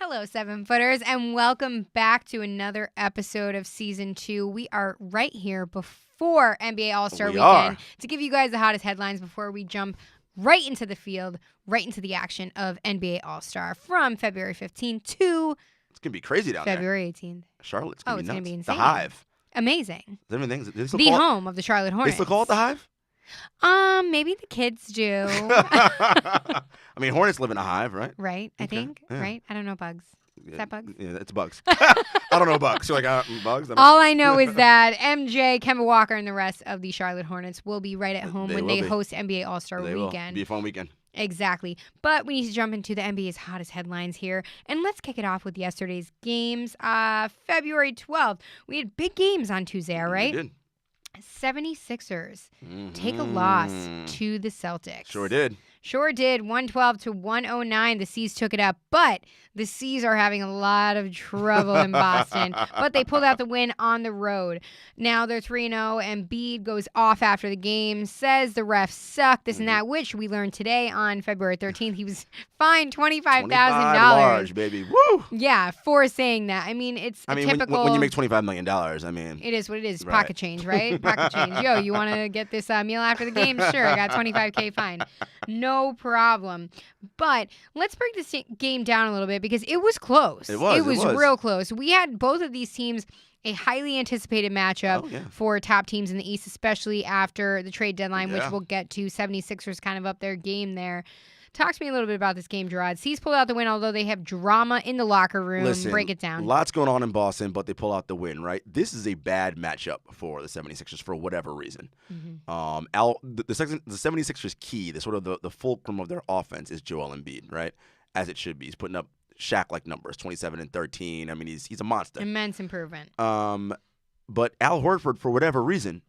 Hello, 7-footers, and welcome back to another episode of Season 2. We are right here before NBA All-Star Weekend to give you guys the hottest headlines before we jump right into the field, right into the action of NBA All-Star from February 15th to It's going to be crazy down February 18th. Charlotte's going to be nuts. It's going to be insane. The Hive. Amazing. The home of the Charlotte Hornets. They still call it the Hive? Maybe the kids do. I mean, Hornets live in a hive, right? Right, I think. Yeah. Right? I don't know bugs. Is that bugs? Yeah, it's bugs. I don't know bugs. You're like, bugs? All I know is that MJ, Kemba Walker, and the rest of the Charlotte Hornets will be right at home when they host NBA All-Star Weekend. Will. Be a fun weekend. Exactly. But we need to jump into the NBA's hottest headlines here. And let's kick it off with yesterday's games. February 12th. We had big games on Tuesday, all right? We did. 76ers take a loss to the Celtics. Sure did. Sure did. 112 to 109. The C's took it up, but the C's are having a lot of trouble in Boston. But they pulled out the win on the road. Now they're 3-0, and Embiid goes off after the game, says the refs suck, this and that, which we learned today on February 13th. He was fined $25,000. Large, baby. Woo! Yeah, for saying that. I mean, it's typical. When you make $25 million, I mean. It is what it is. Right. Pocket change, right? Pocket change. Yo, you want to get this meal after the game? Sure, I got $25K fine. No problem. But let's break this game down a little bit because it was close. It was real close. We had both of these teams a highly anticipated matchup for top teams in the East, especially after the trade deadline, which we'll get to. 76ers kind of up their game there. Talk to me a little bit about this game, Jarod. C's pulled out the win, although they have drama in the locker room. Listen, break it down. Lots going on in Boston, but they pull out the win, right? This is a bad matchup for the 76ers for whatever reason. The 76ers' key, the sort of the fulcrum of their offense is Joel Embiid, right? As it should be. He's putting up Shaq-like numbers, 27 and 13. I mean, he's a monster. Immense improvement. But Al Horford, for whatever reason,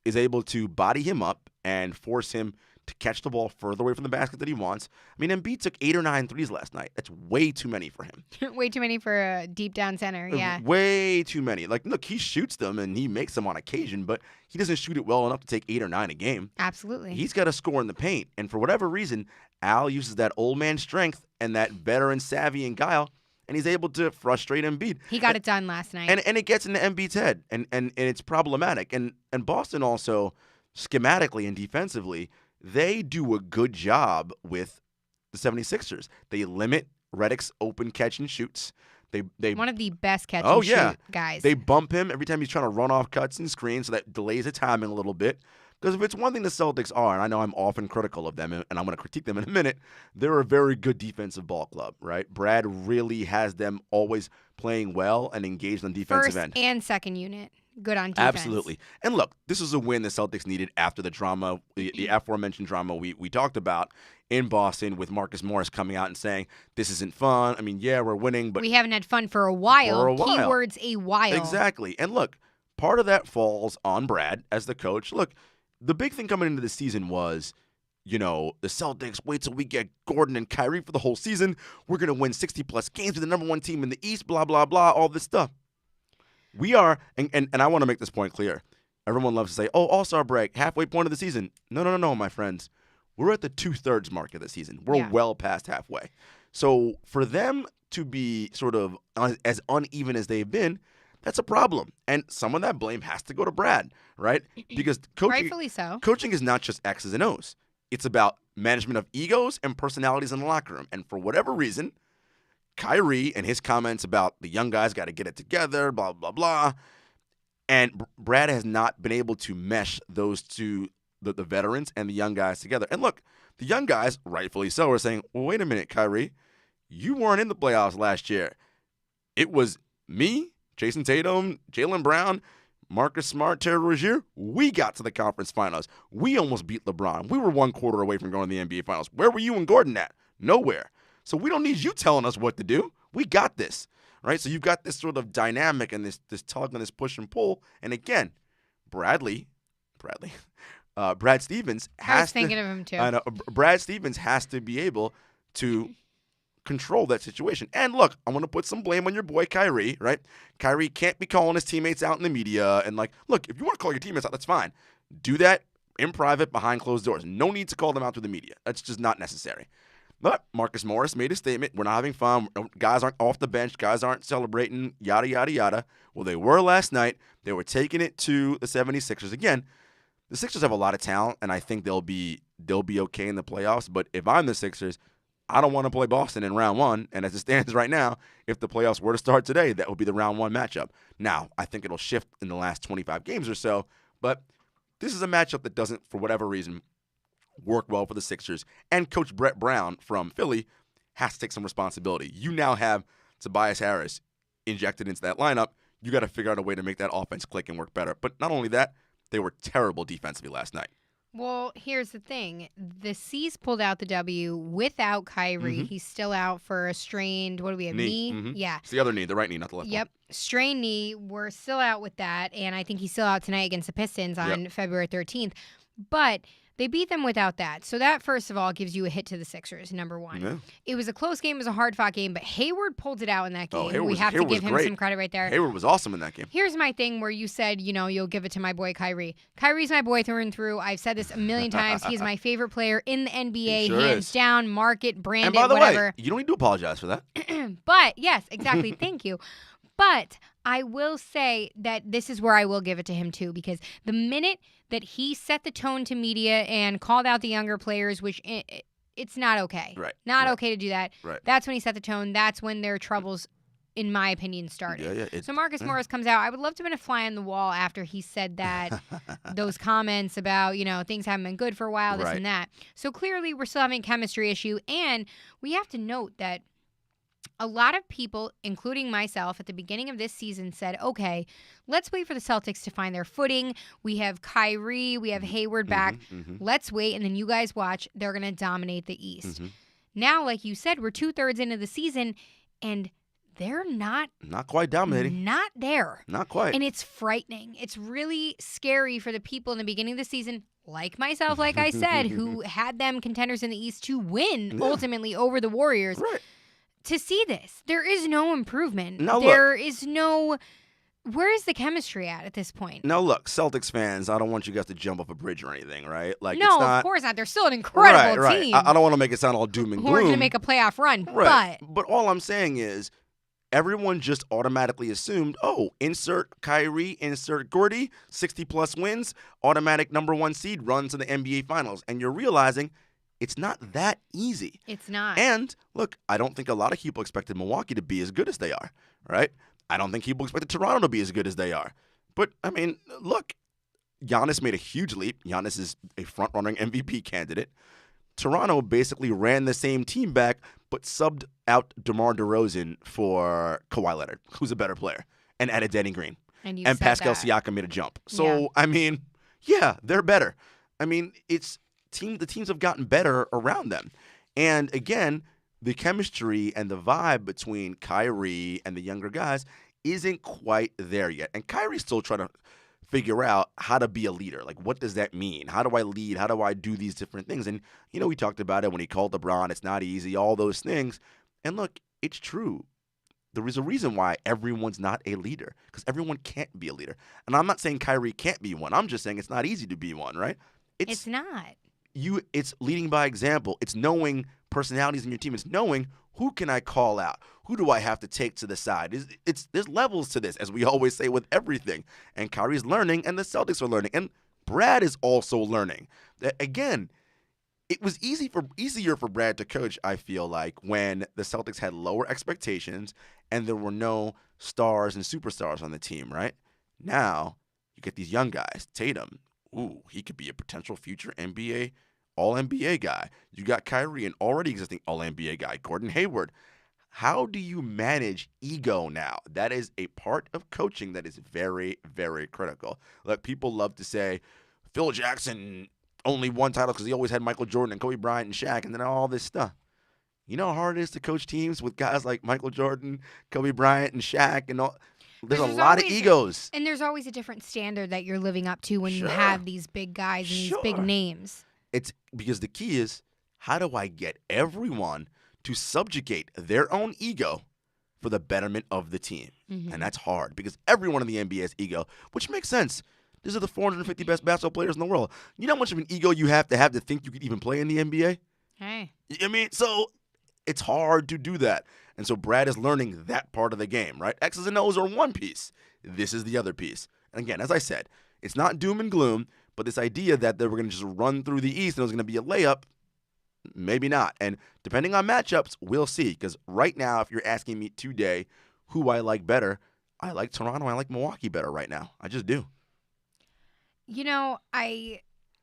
is able to body him up and force him to catch the ball further away from the basket that he wants. I mean, Embiid took 8 or 9 threes last night. That's way too many for him. Way too many for a deep down center, yeah. Way too many. Like, look, he shoots them and he makes them on occasion, but he doesn't shoot it well enough to take 8 or 9 a game. Absolutely. He's got to score in the paint. And for whatever reason, Al uses that old man strength and that veteran savvy and guile, and he's able to frustrate Embiid. He got it done last night. And it gets into Embiid's head, and it's problematic. And Boston also, schematically and defensively, they do a good job with the 76ers. They limit Redick's open catch and shoots. They one of the best catch and shoot guys. They bump him every time he's trying to run off cuts and screens, so that delays the timing a little bit. Because if it's one thing the Celtics are, and I know I'm often critical of them, and I'm going to critique them in a minute, they're a very good defensive ball club, right? Brad really has them always playing well and engaged on defensive end. First and second unit. Good on defense. Absolutely. And look, this is a win the Celtics needed after the drama, the aforementioned drama we talked about in Boston with Marcus Morris coming out and saying, this isn't fun. I mean, yeah, we're winning, but we haven't had fun for a while. Keywords, a while. Exactly. And look, part of that falls on Brad as the coach. Look, the big thing coming into the season was, the Celtics, wait till we get Gordon and Kyrie for the whole season. We're going to win 60-plus games with the number one team in the East, blah, blah, blah, all this stuff. We are, and I want to make this point clear. Everyone loves to say, All-Star break, halfway point of the season. No, my friends. We're at the 2/3 mark of the season. We're well past halfway. So for them to be sort of as uneven as they've been, that's a problem. And some of that blame has to go to Brad, right? Because rightfully so. Coaching is not just X's and O's. It's about management of egos and personalities in the locker room. And for whatever reason, Kyrie and his comments about the young guys got to get it together, blah, blah, blah. And Brad has not been able to mesh those two, the veterans and the young guys together. And look, the young guys, rightfully so, are saying, well, wait a minute, Kyrie. You weren't in the playoffs last year. It was me, Jason Tatum, Jaylen Brown, Marcus Smart, Terry Rozier. We got to the conference finals. We almost beat LeBron. We were 1 quarter away from going to the NBA finals. Where were you and Gordon at? Nowhere. So we don't need you telling us what to do. We got this, right? So you've got this sort of dynamic and this tug and this push and pull. And again, Brad Stevens has I was thinking of him too. I know, Brad Stevens has to be able to control that situation. And look, I'm going to put some blame on your boy Kyrie, right? Kyrie can't be calling his teammates out in the media and look, if you want to call your teammates out, that's fine. Do that in private behind closed doors. No need to call them out to the media. That's just not necessary. But Marcus Morris made a statement. We're not having fun. Guys aren't off the bench. Guys aren't celebrating, yada, yada, yada. Well, they were last night. They were taking it to the 76ers. Again, the Sixers have a lot of talent, and I think they'll be okay in the playoffs. But if I'm the Sixers, I don't want to play Boston in round one. And as it stands right now, if the playoffs were to start today, that would be the round one matchup. Now, I think it'll shift in the last 25 games or so. But this is a matchup that doesn't, for whatever reason, work well for the Sixers. And Coach Brett Brown from Philly has to take some responsibility. You now have Tobias Harris injected into that lineup. You got to figure out a way to make that offense click and work better. But not only that, they were terrible defensively last night. Well, here's the thing. The C's pulled out the W without Kyrie. Mm-hmm. He's still out for a strained, what do we have, knee? Mm-hmm. Yeah. It's the other knee, the right knee, not the left Yep. Strained knee. We're still out with that, and I think he's still out tonight against the Pistons on February 13th. But they beat them without that. So that, first of all, gives you a hit to the Sixers, number one. Yeah. It was a close game. It was a hard-fought game, but Hayward pulled it out in that game. Hayward We have to was give him great. some credit right there. Hayward was awesome in that game. Here's my thing where you said, you'll give it to my boy Kyrie. Kyrie's my boy through and through. I've said this a million times. He's my favorite player in the NBA, He sure hands is. down, market, branded, And by the whatever. way, you don't need to apologize for that. But, yes, exactly. Thank you. But I will say that this is where I will give it to him, too, because the minute that he set the tone to media and called out the younger players, which it's not okay. Right. Not right. okay to do that. Right. That's when he set the tone. That's when their troubles, in my opinion, started. Yeah. So Marcus Morris comes out. I would love to have been a fly on the wall after he said that, those comments about, things haven't been good for a while, this Right. and that. So clearly we're still having a chemistry issue. And we have to note that a lot of people, including myself, at the beginning of this season said, okay, let's wait for the Celtics to find their footing. We have Kyrie, we have Hayward back. Mm-hmm. Let's wait, and then you guys watch. They're going to dominate the East. Mm-hmm. Now, like you said, we're 2/3 into the season, and they're not quite dominating. Not there. Not quite. And it's frightening. It's really scary for the people in the beginning of the season, like myself, like I said, who had them contenders in the East to win ultimately over the Warriors. Right. To see this, there is no improvement. Now, look. There is no. Where is the chemistry at this point? Now, look, Celtics fans, I don't want you guys to jump off a bridge or anything, right? Like, No, it's not, of course not. They're still an incredible right. team. I don't want to make it sound all doom and who gloom. are going to make a playoff run. Right. But all I'm saying is, everyone just automatically assumed, insert Kyrie, insert Gordy, 60-plus wins, automatic number one seed, run to the NBA Finals. And you're realizing it's not that easy. It's not. And, look, I don't think a lot of people expected Milwaukee to be as good as they are, right? I don't think people expected Toronto to be as good as they are. But, I mean, look, Giannis made a huge leap. Giannis is a front-running MVP candidate. Toronto basically ran the same team back, but subbed out DeMar DeRozan for Kawhi Leonard, who's a better player, and added Danny Green. And Pascal Siakam made a jump. So, I mean, they're better. I mean, the teams have gotten better around them. And, again, the chemistry and the vibe between Kyrie and the younger guys isn't quite there yet. And Kyrie's still trying to figure out how to be a leader. Like, what does that mean? How do I lead? How do I do these different things? And, we talked about it when he called LeBron. It's not easy, all those things. And, look, it's true. There is a reason why everyone's not a leader, because everyone can't be a leader. And I'm not saying Kyrie can't be one. I'm just saying it's not easy to be one, right? It's not. It's leading by example. It's knowing personalities in your team. It's knowing who can I call out? Who do I have to take to the side? There's levels to this, as we always say with everything. And Kyrie's learning, and the Celtics are learning. And Brad is also learning. Again, it was easier for Brad to coach, I feel like, when the Celtics had lower expectations and there were no stars and superstars on the team, right? Now, you get these young guys. Tatum, he could be a potential future NBA, All-NBA guy. You got Kyrie, an already existing All-NBA guy. Gordon Hayward. How do you manage ego now? That is a part of coaching that is very, very critical. Like, people love to say, Phil Jackson only won titles because he always had Michael Jordan and Kobe Bryant and Shaq and then all this stuff. You know how hard it is to coach teams with guys like Michael Jordan, Kobe Bryant, and Shaq and all? There's a lot of egos. And there's always a different standard that you're living up to when you Sure. have these big guys and these big Sure. names. It's because the key is, how do I get everyone to subjugate their own ego for the betterment of the team? Mm-hmm. And that's hard because everyone in the NBA has ego, which makes sense. These are the 450 best basketball players in the world. You know how much of an ego you have to think you could even play in the NBA? Hey. I mean, so it's hard to do that. And so Brad is learning that part of the game, right? X's and O's are one piece. This is the other piece. And again, as I said, it's not doom and gloom, but this idea that they were going to just run through the East and it was going to be a layup, maybe not. And depending on matchups, we'll see. Because right now, if you're asking me today who I like better, I like Toronto. I like Milwaukee better right now. I just do.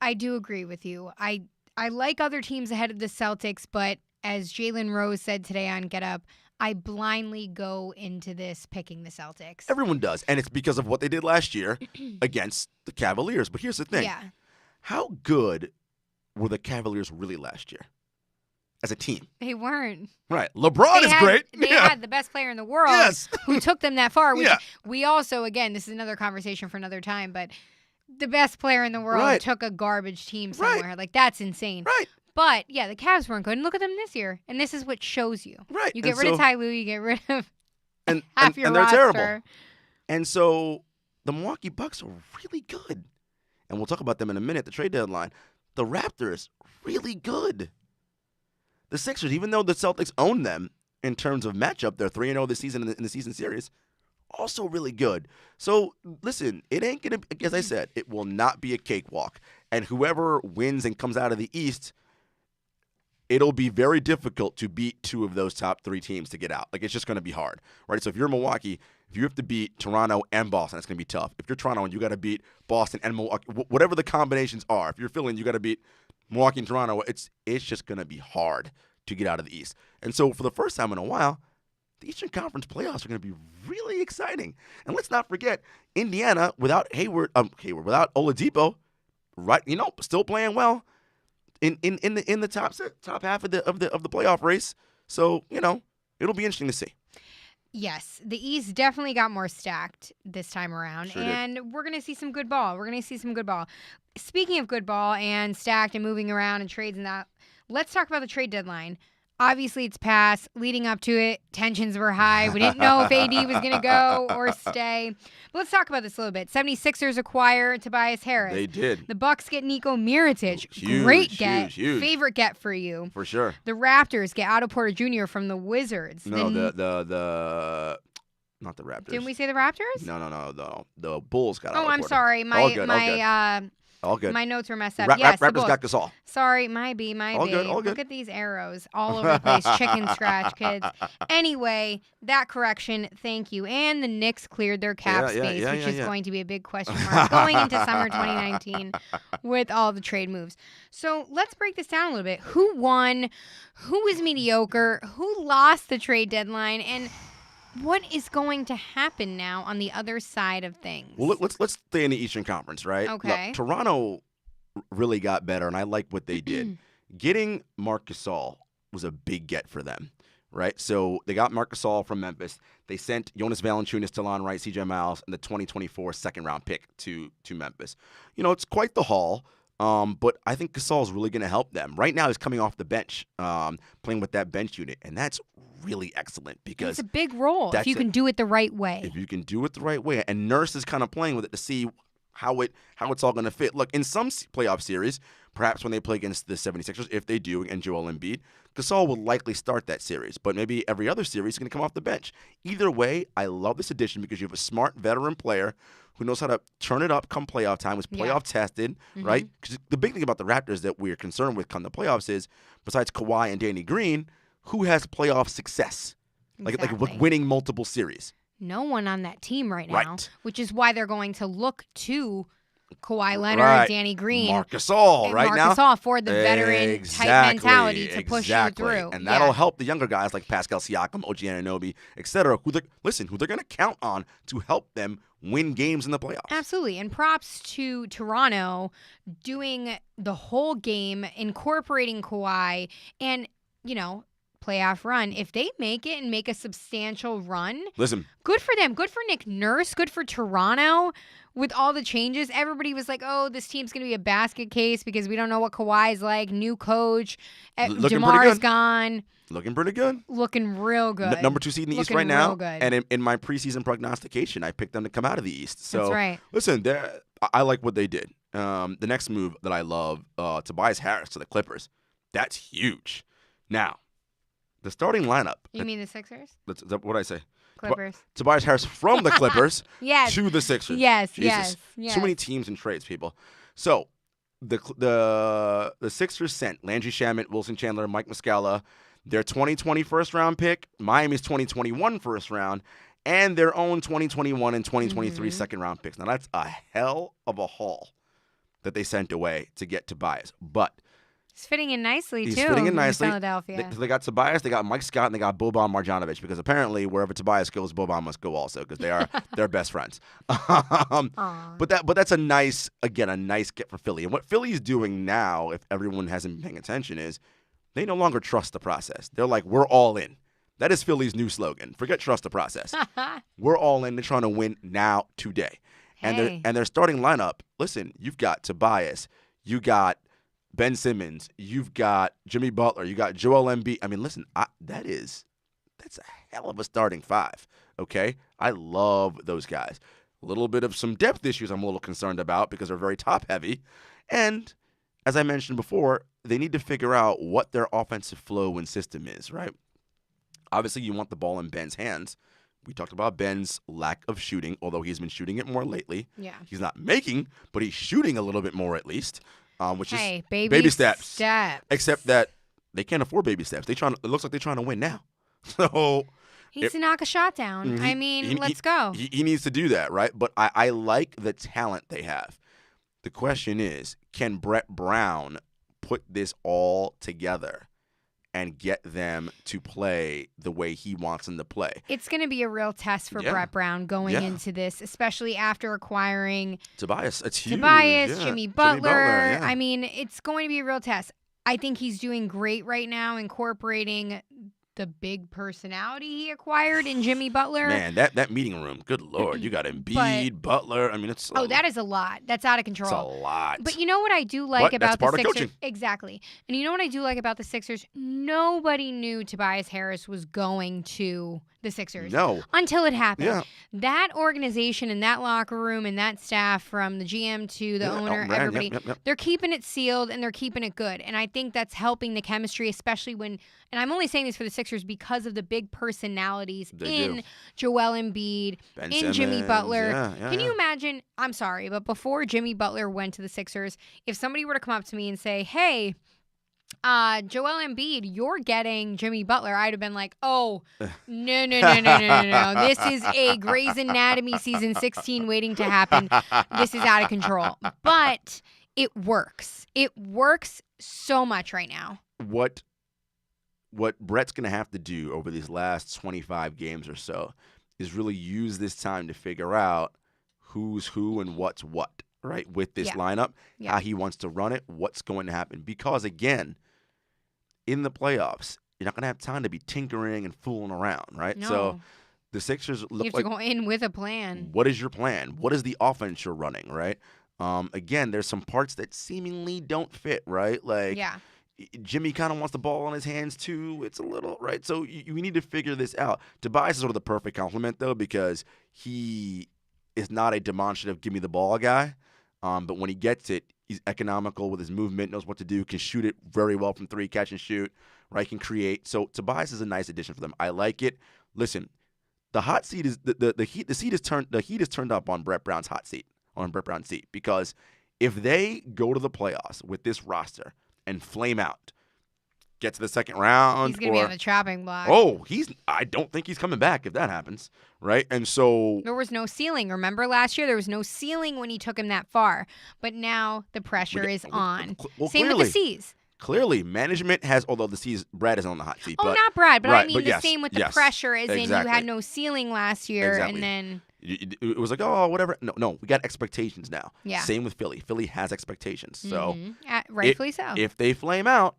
I do agree with you. I like other teams ahead of the Celtics, but as Jalen Rose said today on Get Up, I blindly go into this picking the Celtics. Everyone does. And it's because of what they did last year against the Cavaliers. But here's the thing. Yeah. How good were the Cavaliers really last year as a team? They weren't. Right. LeBron is great. They had the best player in the world Yes. who took them that far, which Yeah. we also, again, this is another conversation for another time, but the best player in the world Right. took a garbage team Right. somewhere. Like, that's insane. Right. But, yeah, the Cavs weren't good. And look at them this year. And this is what shows you. Right. You get And rid of so- Ty Lue, you get rid of and, half and, your and they're roster. terrible. And so the Milwaukee Bucks are really good. And we'll talk about them in a minute, the trade deadline. The Raptors, really good. The Sixers, even though the Celtics own them in terms of matchup, they're 3-0 this season in the season series, also really good. So, listen, it ain't going to, as I said, it will not be a cakewalk. And whoever wins and comes out of the East, it'll be very difficult to beat two of those top three teams to get out. Like, it's just going to be hard, right? So if you're Milwaukee, if you have to beat Toronto and Boston, it's going to be tough. If you're Toronto and you got to beat Boston and Milwaukee, whatever the combinations are, if you're feeling you got to beat Milwaukee and Toronto, it's just going to be hard to get out of the East. And so for the first time in a while, the Eastern Conference playoffs are going to be really exciting. And let's not forget, Indiana, without without Oladipo, right? Still playing well in the top half of the playoff race. So it'll be interesting to see. Yes, the East definitely got more stacked this time around, Sure did. and we're going to see some good ball. Speaking of good ball and stacked and moving around and trades and that, let's talk about the trade deadline. Obviously, it's past. Leading up to it, tensions were high. We didn't know if AD was going to go or stay. But let's talk about this a little bit. 76ers acquire Tobias Harris. They did. The Bucks get Nico Mirotic. Huge, Great get. huge. Favorite get for you. For sure. The Raptors get Otto Porter Jr. from the Wizards. No, the not the Raptors. Didn't we say the Raptors? No. The Bulls got out. Oh, I'm sorry. All good. My notes were messed up. Yes, the Raptors Bulls. got Gasol. Sorry, my B. All good. Look at these arrows all over the place. Chicken scratch, kids. Anyway, that correction, thank you. And the Knicks cleared their cap space, which is going to be a big question mark going into summer 2019 with all the trade moves. So let's break this down a little bit. Who won? Who was mediocre? Who lost the trade deadline? And what is going to happen now on the other side of things? Well, let's stay in the Eastern Conference, right? Okay. Look, Toronto really got better, and I like what they did. Getting Marc Gasol was a big get for them, right? So they got Marc Gasol from Memphis. They sent Jonas Valanciunas, Talon Wright, C.J. Miles, and the 2024 second-round pick to Memphis. It's quite the haul. But I think Gasol is really going to help them. Right now, he's coming off the bench, playing with that bench unit, and that's really excellent because it's a big role if you can do it the right way. If you can do it the right way, and Nurse is kind of playing with it to see how it's all going to fit. Look, in some playoff series, perhaps when they play against the 76ers, if they do, and Joel Embiid, Gasol will likely start that series. But maybe every other series is going to come off the bench. Either way, I love this addition because you have a smart veteran player who knows how to turn it up come playoff time, was playoff tested, right? Because the big thing about the Raptors that we're concerned with come the playoffs is, besides Kawhi and Danny Green, who has playoff success? Like winning multiple series. No one on that team right now, Right. Which is why they're going to look to Kawhi Leonard, Danny Green, Marc Gasol, and right Marc now. Gasol for the veteran type mentality to push you through. And that'll help the younger guys like Pascal Siakam, OG Anunoby, etc. who they're going to count on to help them win games in the playoffs. Absolutely. And props to Toronto doing the whole game, incorporating Kawhi, and, playoff run. If they make it and make a substantial run, listen, good for them. Good for Nick Nurse. Good for Toronto. With all the changes, everybody was like, oh, this team's going to be a basket case because we don't know what Kawhi's like. New coach. DeMar's gone. Looking pretty good. Looking real good. Number 2 seed in the East right now. And in my preseason prognostication, I picked them to come out of the East. So, that's right. Listen, I like what they did. The next move that I love, Tobias Harris to the Clippers. That's huge. Now, the starting lineup. You mean the Sixers? What did I say? Clippers. Tobias Harris from the Clippers Yes. to the Sixers. Yes, Jesus. yes. Too many teams and trades, people. So, the Sixers sent Landry Shamet, Wilson Chandler, Mike Muscala, their 2020 first-round pick, Miami's 2021 first-round, and their own 2021 and 2023 second-round picks. Now, that's a hell of a haul that they sent away to get Tobias. But he's fitting in nicely, he's too. fitting in nicely. Philadelphia. They got Tobias, they got Mike Scott, and they got Boban Marjanovic, because apparently wherever Tobias goes, Boban must go also, because they're best friends. But that's a nice get for Philly. And what Philly's doing now, if everyone hasn't been paying attention, is they no longer trust the process. They're like, we're all in. That is Philly's new slogan. Forget trust the process. We're all in. They're trying to win now, today. Hey. And their starting lineup, listen, you've got Tobias, you got Ben Simmons, you've got Jimmy Butler, you got Joel Embiid. I mean, listen, that's a hell of a starting five, okay? I love those guys. A little bit of some depth issues I'm a little concerned about because they're very top-heavy. And as I mentioned before, they need to figure out what their offensive flow and system is, right? Obviously, you want the ball in Ben's hands. We talked about Ben's lack of shooting, although he's been shooting it more lately. Yeah. He's not making, but he's shooting a little bit more at least, which is baby steps. Except that they can't afford baby steps. It looks like they're trying to win now. So he needs to knock a shot down. Let's go. He needs to do that, right? But I like the talent they have. The question is, can Brett Brown put this all together and get them to play the way he wants them to play? It's going to be a real test for Brett Brown going into this, especially after acquiring Tobias. It's huge. Jimmy Butler. Yeah. I mean, it's going to be a real test. I think he's doing great right now, incorporating the big personality he acquired in Jimmy Butler. Man, that meeting room, good Lord. You got Embiid, Butler. I mean, it's... that is a lot. That's out of control. It's a lot. But you know what I do like about the Sixers? Coaching. Exactly. And you know what I do like about the Sixers? Nobody knew Tobias Harris was going to the Sixers. No. Until it happened. Yeah. That organization and that locker room and that staff, from the GM to the owner, everybody, they're keeping it sealed and they're keeping it good. And I think that's helping the chemistry, especially when, and I'm only saying this for the Sixers because of the big personalities in Joel Embiid, Ben in Simmons, Jimmy Butler. Yeah, Can you imagine, I'm sorry, but before Jimmy Butler went to the Sixers, if somebody were to come up to me and say, hey, Joel Embiid, you're getting Jimmy Butler, I'd have been like, oh, no. This is a Grey's Anatomy season 16 waiting to happen. This is out of control. But it works. It works so much right now. What Brett's going to have to do over these last 25 games or so is really use this time to figure out who's who and what's what, right, with this lineup, how he wants to run it, what's going to happen. Because, again, in the playoffs, you're not going to have time to be tinkering and fooling around, right? No. So the Sixers look like... You have to go in with a plan. What is your plan? What is the offense you're running, right? Again, there's some parts that seemingly don't fit, right? Like, Jimmy kind of wants the ball on his hands, too. It's a little, right? So you need to figure this out. Tobias is sort of the perfect compliment, though, because he is not a demonstrative give me the ball guy. But when he gets it, he's economical with his movement, knows what to do, can shoot it very well from three, catch and shoot, right? Can create. So Tobias is a nice addition for them. I like it. Listen, the hot seat is the heat is turned up on Brett Brown's hot seat, because if they go to the playoffs with this roster and flame out, get to the second round, he's gonna be on the chopping block. Oh, I don't think he's coming back if that happens, right? And so there was no ceiling. Remember last year there was no ceiling when he took him that far, but now the pressure is on. Same with the C's. Clearly, management has, although the C's, Brad is on the hot seat. Oh, but, not Brad, but right, I mean the same with the pressure, as in you had no ceiling last year, and then it was like, oh, whatever. No, we got expectations now. Yeah. Same with Philly. Philly has expectations. So rightfully so. If they flame out,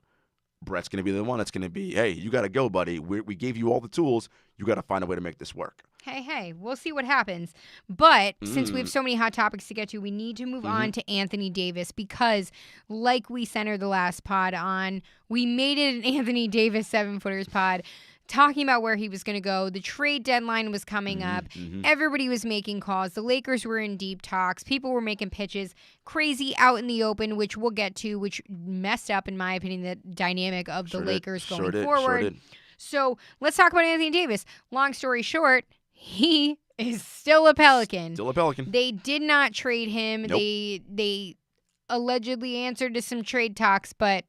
Brett's going to be the one that's going to be, hey, you got to go, buddy. We gave you all the tools. You got to find a way to make this work. Hey, we'll see what happens. But since we have so many hot topics to get to, we need to move on to Anthony Davis because, like we centered the last pod on, we made it an Anthony Davis 7-footers pod. talking about where he was going to go. The trade deadline was coming up. Everybody was making calls. The Lakers were in deep talks. People were making pitches. Crazy out in the open, which we'll get to, which messed up, in my opinion, the dynamic of the Lakers going forward. So let's talk about Anthony Davis. Long story short, he is still a Pelican. They did not trade him. Nope. They allegedly answered to some trade talks, but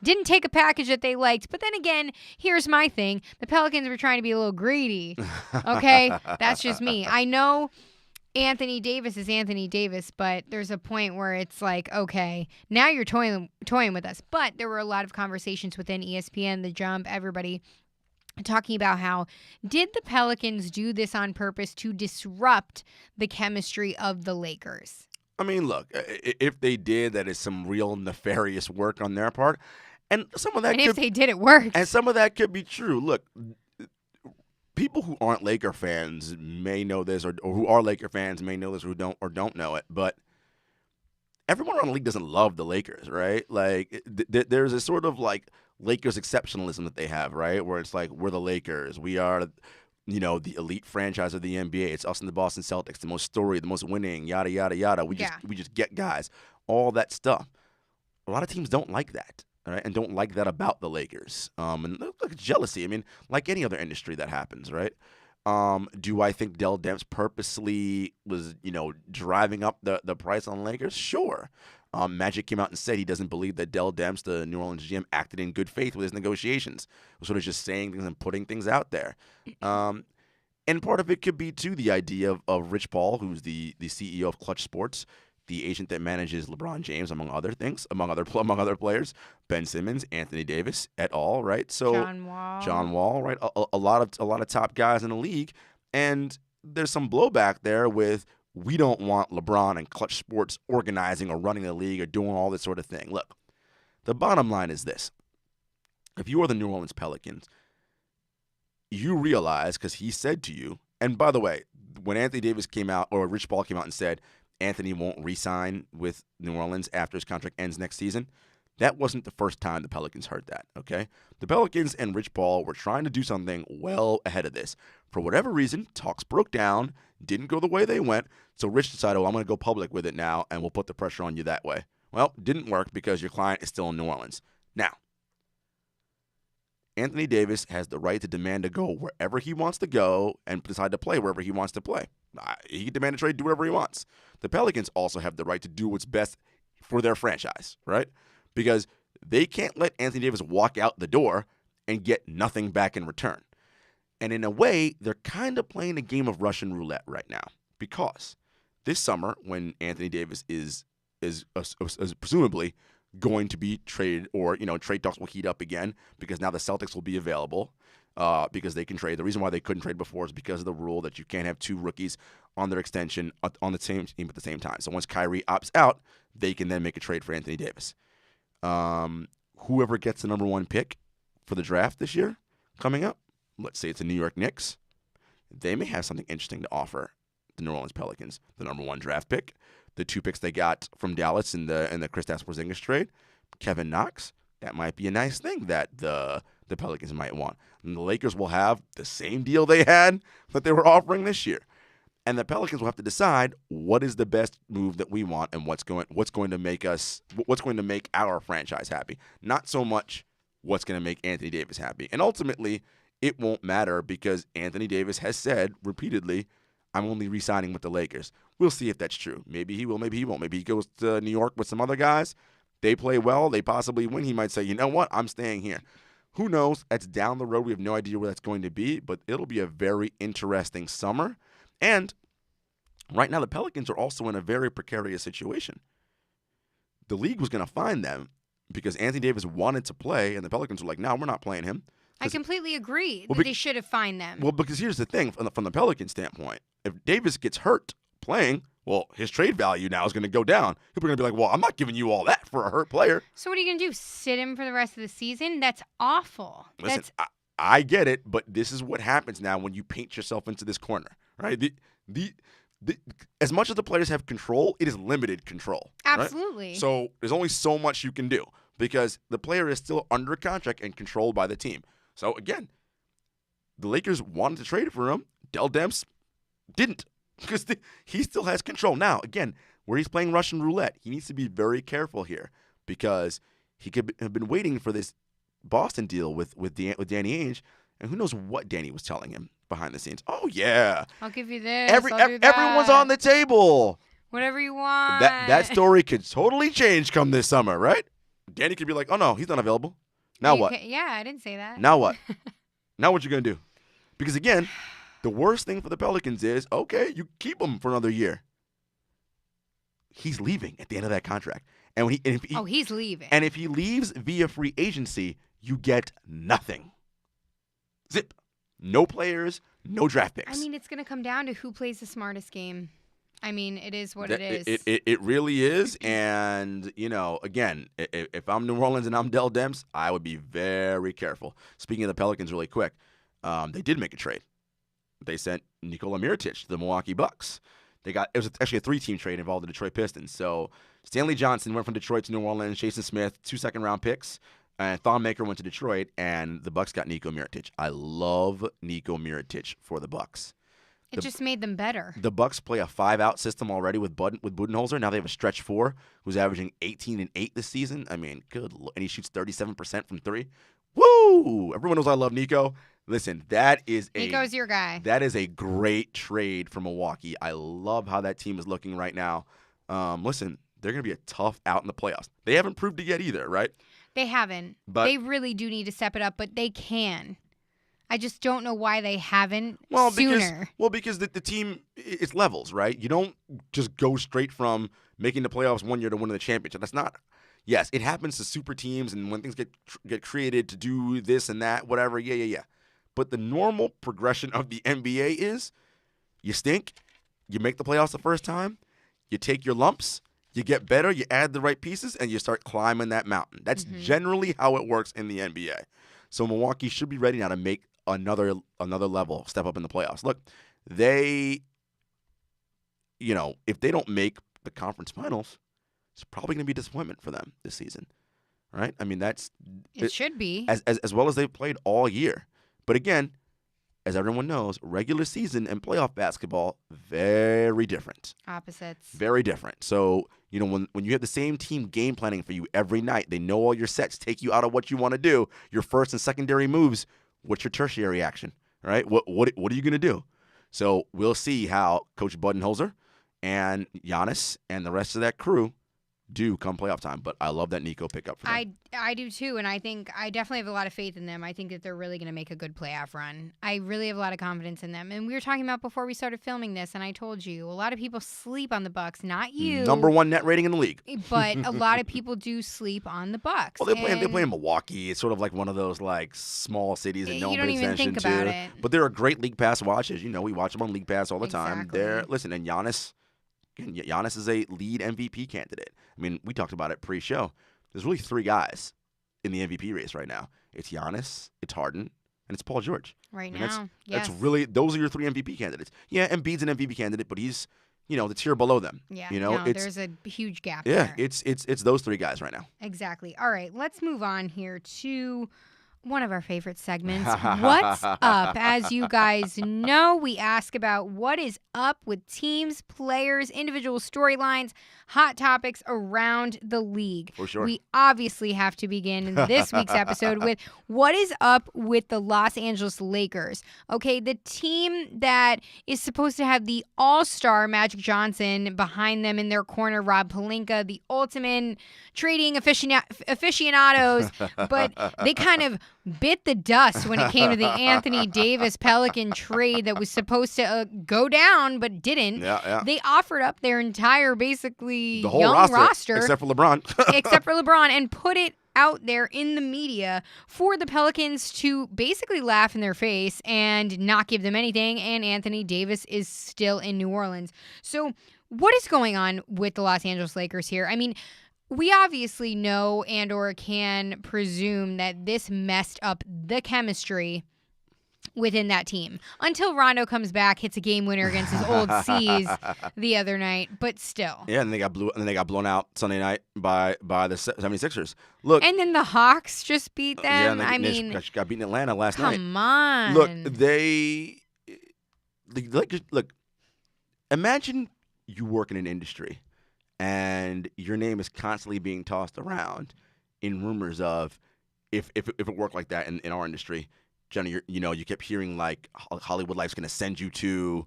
didn't take a package that they liked. But then again, here's my thing. The Pelicans were trying to be a little greedy. Okay? That's just me. I know Anthony Davis is Anthony Davis, but there's a point where it's like, okay, now you're toying with us. But there were a lot of conversations within ESPN, The Jump, everybody, talking about how did the Pelicans do this on purpose to disrupt the chemistry of the Lakers? I mean, look, if they did, that is some real nefarious work on their part. And some of that and if they did, it worked. And some of that could be true. Look, people who aren't Laker fans may know this, or who are Laker fans may know this, or don't know it. But everyone around the league doesn't love the Lakers, right? Like, there's a sort of like Lakers exceptionalism that they have, right? Where it's like, we're the Lakers. We are, the elite franchise of the NBA. It's us and the Boston Celtics, the most storied, the most winning, yada, yada, yada. We just get guys. All that stuff. A lot of teams don't like that. All right, and don't like that about the Lakers. And look, jealousy. I mean, like any other industry that happens, right? Do I think Dell Demps purposely was, driving up the price on the Lakers? Sure. Magic came out and said he doesn't believe that Dell Demps, the New Orleans GM, acted in good faith with his negotiations. Sort of just saying things and putting things out there. And part of it could be, too, the idea of Rich Paul, who's the CEO of Clutch Sports, the agent that manages LeBron James, among other things, among other players, Ben Simmons, Anthony Davis, et al. Right? So John Wall, right? A lot of top guys in the league, and there's some blowback there with, we don't want LeBron and Clutch Sports organizing or running the league or doing all this sort of thing. Look, the bottom line is this: if you are the New Orleans Pelicans, you realize, because he said to you, and by the way, when Anthony Davis came out, or Rich Paul came out and said Anthony won't re-sign with New Orleans after his contract ends next season, that wasn't the first time the Pelicans heard that, okay? The Pelicans and Rich Paul were trying to do something well ahead of this. For whatever reason, talks broke down, didn't go the way they went, so Rich decided, I'm going to go public with it now, and we'll put the pressure on you that way. Well, didn't work because your client is still in New Orleans. Now, Anthony Davis has the right to demand to go wherever he wants to go and decide to play wherever he wants to play. He can demand a trade, do whatever he wants. The Pelicans also have the right to do what's best for their franchise, right? Because they can't let Anthony Davis walk out the door and get nothing back in return. And in a way, they're kind of playing a game of Russian roulette right now. Because this summer, when Anthony Davis is presumably going to be traded, or trade talks will heat up again because now the Celtics will be available because they can trade. The reason why they couldn't trade before is because of the rule that you can't have two rookies on their extension on the same team at the same time. So once Kyrie opts out, they can then make a trade for Anthony Davis. Whoever gets the number one pick for the draft this year coming up, let's say it's the New York Knicks, they may have something interesting to offer the New Orleans Pelicans. The number one draft pick, the two picks they got from Dallas in the Kristaps Porzingis trade, Kevin Knox, that might be a nice thing that the Pelicans might want. And the Lakers will have the same deal they had that they were offering this year. And the Pelicans will have to decide what is the best move that we want and what's going to make our franchise happy. Not so much what's going to make Anthony Davis happy. And ultimately, it won't matter because Anthony Davis has said repeatedly, I'm only re-signing with the Lakers. We'll see if that's true. Maybe he will, maybe he won't. Maybe he goes to New York with some other guys. They play well. They possibly win. He might say, you know what? I'm staying here. Who knows? That's down the road. We have no idea where that's going to be, but it'll be a very interesting summer. And right now, the Pelicans are also in a very precarious situation. The league was going to fine them because Anthony Davis wanted to play, and the Pelicans were like, no, we're not playing him. I completely agree that they should have fined them. Well, because here's the thing, from the Pelican standpoint, if Davis gets hurt playing, well, his trade value now is going to go down. People are going to be like, well, I'm not giving you all that for a hurt player. So what are you going to do, sit him for the rest of the season? That's awful. Listen, I get it, but this is what happens now when you paint yourself into this corner, right? As much as the players have control, it is limited control. Absolutely. Right? So there's only so much you can do because the player is still under contract and controlled by the team. So again, the Lakers wanted to trade for him. Dell Demps didn't because he still has control. Now, again, where he's playing Russian roulette, he needs to be very careful here because he could have been waiting for this Boston deal with Danny Ainge, and who knows what Danny was telling him behind the scenes. Oh, yeah. I'll give you this. I'll do that. Everyone's on the table. Whatever you want. That story could totally change come this summer, right? Danny could be like, oh, no, he's not available. Now what? Yeah, I didn't say that. Now what? Now what you going to do? Because, again, the worst thing for the Pelicans is, okay, you keep him for another year. He's leaving at the end of that contract. And he's leaving. And if he leaves via free agency, you get nothing. Zip. No players, no draft picks. I mean, it's going to come down to who plays the smartest game. I mean, it is what it is. It really is. And, again, if I'm New Orleans and I'm Dell Demps, I would be very careful. Speaking of the Pelicans really quick, they did make a trade. They sent Nikola Mirotic to the Milwaukee Bucks. It was actually a 3-team trade involved the Detroit Pistons. So Stanley Johnson went from Detroit to New Orleans, Jason Smith, 2 second-round picks, and Thon Maker went to Detroit, and the Bucks got Niko Mirotic. I love Niko Mirotic for the Bucks. It just made them better. The Bucks play a 5-out system already with Budenholzer. Now they have a stretch 4 who's averaging 18 and 8 this season. I mean, good. And he shoots 37% from 3. Woo! Everyone knows I love Nico. Listen, Nico's your guy. That is a great trade for Milwaukee. I love how that team is looking right now. Listen, they're going to be a tough out in the playoffs. They haven't proved it yet either, right? They haven't. But they really do need to step it up, but they can. I just don't know why they haven't sooner. Because the team, it's levels, right? You don't just go straight from making the playoffs one year to winning the championship. That's not. Yes, it happens to super teams, and when things get created to do this and that, whatever, yeah. But the normal progression of the NBA is you stink, you make the playoffs the first time, you take your lumps, you get better, you add the right pieces, and you start climbing that mountain. That's generally how it works in the NBA. So Milwaukee should be ready now to make another level step up in the playoffs. Look, they, if they don't make the conference finals, it's probably going to be a disappointment for them this season, right? I mean, it should be as well as they've played all year. But again, as everyone knows, regular season and playoff basketball, very different. Opposites. Very different. So, when you have the same team game planning for you every night, they know all your sets, take you out of what you want to do, your first and secondary moves, what's your tertiary action, right? What are you going to do? So we'll see how Coach Budenholzer and Giannis and the rest of that crew do come playoff time, but I love that Nico pickup for them. I do too, and I think I definitely have a lot of faith in them. I think that they're really going to make a good playoff run. I really have a lot of confidence in them. And we were talking about before we started filming this, and I told you, a lot of people sleep on the Bucks, not you. Number 1 net rating in the league. But a lot of people do sleep on the Bucks. Well, they play in Milwaukee. It's sort of like one of those small cities that no one pays attention to. About it. But they're a great League Pass watch. As you know, we watch them on League Pass all the time. Exactly. And Giannis is a lead MVP candidate. I mean, we talked about it pre-show. There's really 3 guys in the MVP race right now. It's Giannis, it's Harden, and it's Paul George. Right now, that's really, those are your 3 MVP candidates. Yeah, Embiid's an MVP candidate, but he's, the tier below them. Yeah, there's a huge gap there. Yeah, it's those 3 guys right now. Exactly. All right, let's move on here to one of our favorite segments, What's Up? As you guys know, we ask about what is up with teams, players, individual storylines, hot topics around the league. For sure. We obviously have to begin this week's episode with what is up with the Los Angeles Lakers. Okay, the team that is supposed to have the all-star Magic Johnson behind them in their corner, Rob Pelinka, the ultimate trading aficionados, but they kind of bit the dust when it came to the Anthony Davis Pelican trade that was supposed to go down but didn't. Yeah. They offered up their entire basically the whole young roster except for LeBron and put it out there in the media for the Pelicans to basically laugh in their face and not give them anything, and Anthony Davis is still in New Orleans. So what is going on with the Los Angeles Lakers here? I mean, we obviously know and or can presume that this messed up the chemistry within that team until Rondo comes back, hits a game winner against his old C's the other night. But still, Yeah, and they got blown out Sunday night by the 76ers. Look, and then the Hawks just beat yeah, them. and I mean, got beaten in Atlanta last night. come on. Look, the Lakers. Look, imagine you work in an industry, and your name is constantly being tossed around in rumors of if it worked like that in our industry. Jenna, you kept hearing like Hollywood Life's going to send you to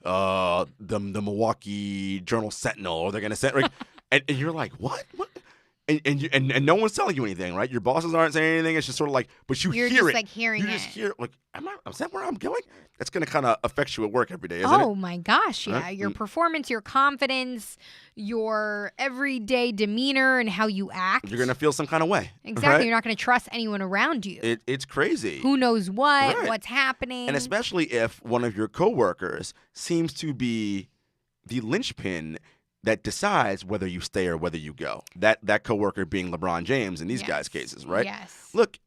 the Milwaukee Journal Sentinel, or they're going to send, like, and you're like, what? And no one's telling you anything, right? Your bosses aren't saying anything. It's just sort of like, but You're hear just it. like hearing you it. just hear like, is that where I'm going? That's going to kind of affect you at work every day, isn't it? Oh my gosh, yeah. Right? Your performance, your confidence, your everyday demeanor and how you act. You're going to feel some kind of way. Exactly. Right? You're not going to trust anyone around you. It's crazy. Who knows what, Right. what's happening. And especially if one of your coworkers seems to be the linchpin that decides whether you stay or whether you go. That coworker being LeBron James in these Yes. guys' cases, right? Yes. Look,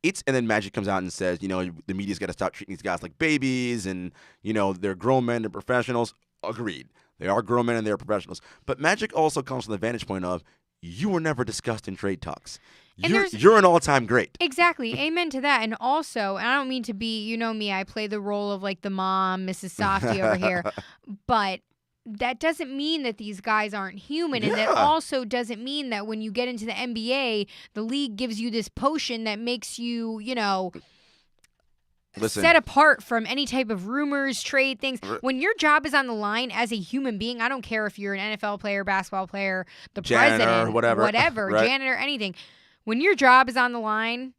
and then Magic comes out and says, the media's got to stop treating these guys like babies, and they're grown men, they're professionals. Agreed. They are grown men and they're professionals. But Magic also comes from the vantage point of you were never discussed in trade talks. You're an all-time great. Exactly. Amen to that. And also, and I don't mean to be, you know me, I play the role of like the mom, Mrs. Softy over here. But that doesn't mean that these guys aren't human. And that Yeah. also doesn't mean that when you get into the NBA, the league gives you this potion that makes you, Listen. set apart from any type of rumors, trade things. R- When your job is on the line as a human being, I don't care if you're an NFL player, basketball player, the Janitor, president, whatever. Right. janitor, anything. When your job is on the line,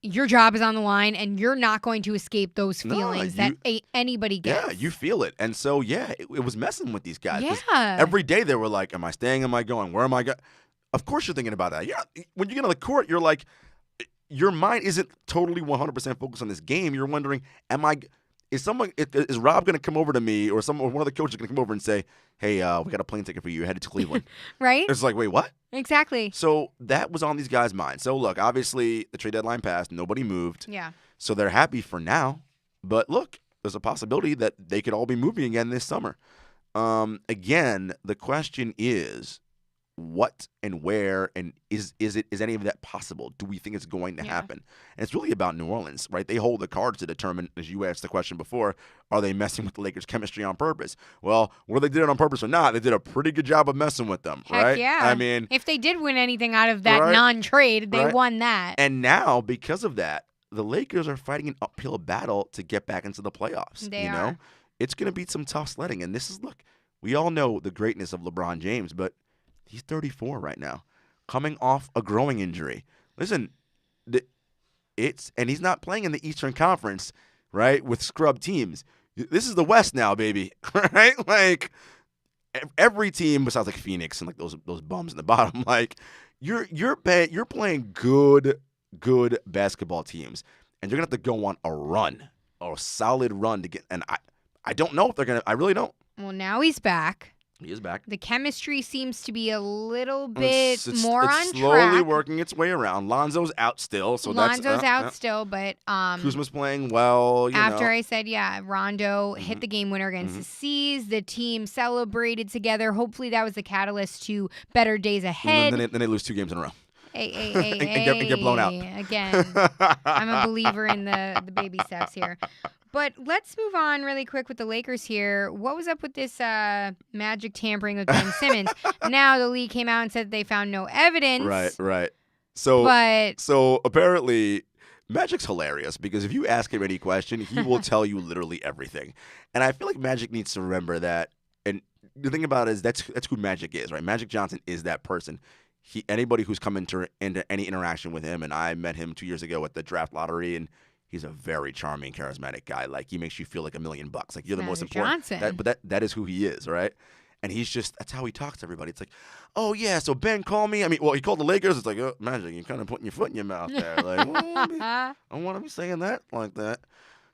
your job is on the line, and you're not going to escape those No, feelings that anybody gets. Yeah, you feel it. And so, it was messing with these guys. 'Cause Yeah. every day they were like, am I staying? Am I going? Where am I going? Of course you're thinking about that. When you get on the court, you're like, your mind isn't totally 100% focused on this game. You're wondering, is Rob going to come over to me, or one of the coaches going to come over and say, hey, we got a plane ticket for you. You're headed to Cleveland. Right? It's like, wait, what? Exactly. So that was on these guys' minds. So look, obviously the trade deadline passed. Nobody moved. Yeah. So they're happy for now. But look, there's a possibility that they could all be moving again this summer. Again, the question is, what and where, and is any of that possible? Do we think it's going to happen? And it's really about New Orleans, right? They hold the cards to determine, as you asked the question before, are they messing with the Lakers' chemistry on purpose? Well, whether they did it on purpose or not, they did a pretty good job of messing with them, Heck right? yeah. I mean, if they did win anything out of that Right. non-trade, they Right. won that. and now because of that, the Lakers are fighting an uphill battle to get back into the playoffs. They you know, are. it's going to be some tough sledding. And we all know the greatness of LeBron James, but he's 34 right now, coming off a growing injury. Listen, and he's not playing in the Eastern Conference, right, with scrub teams. This is the West now, baby, right? Like every team besides like Phoenix and like those bums in the bottom, like you're playing good basketball teams, and you're gonna have to go on a solid run to get. And I don't know if they're gonna. I really don't. Well, now he's back. He is back. The chemistry seems to be a little bit more it's on slowly track. working its way around. Lonzo's out still, so Lonzo's out that's still, but Kuzma's playing well. after I said, Rondo hit the game winner against the C's. The team celebrated together. Hopefully that was the catalyst to better days ahead. then they lose 2 games in a row. Hey, and get blown out. Again, I'm a believer in the baby steps here. But let's move on really quick with the Lakers here. What was up with this Magic tampering with Ben Simmons? Now the league came out and said they found no evidence. Right. So But so apparently Magic's hilarious because if you ask him any question, he will tell you literally everything. And I feel like Magic needs to remember that. And the thing about it is that's who Magic is, right? Magic Johnson is that person. Anybody who's come into any interaction with him, and I met him 2 years ago at the draft lottery, and he's a very charming, charismatic guy. Like, he makes you feel like $1 million. Like, you're the most important. Johnson. But that is who he is, right? And that's how he talks to everybody. It's like, oh, yeah, so Ben called me. I mean, well, he called the Lakers. It's like, oh, Magic, you're kind of putting your foot in your mouth there. Like, I don't want to be saying that like that.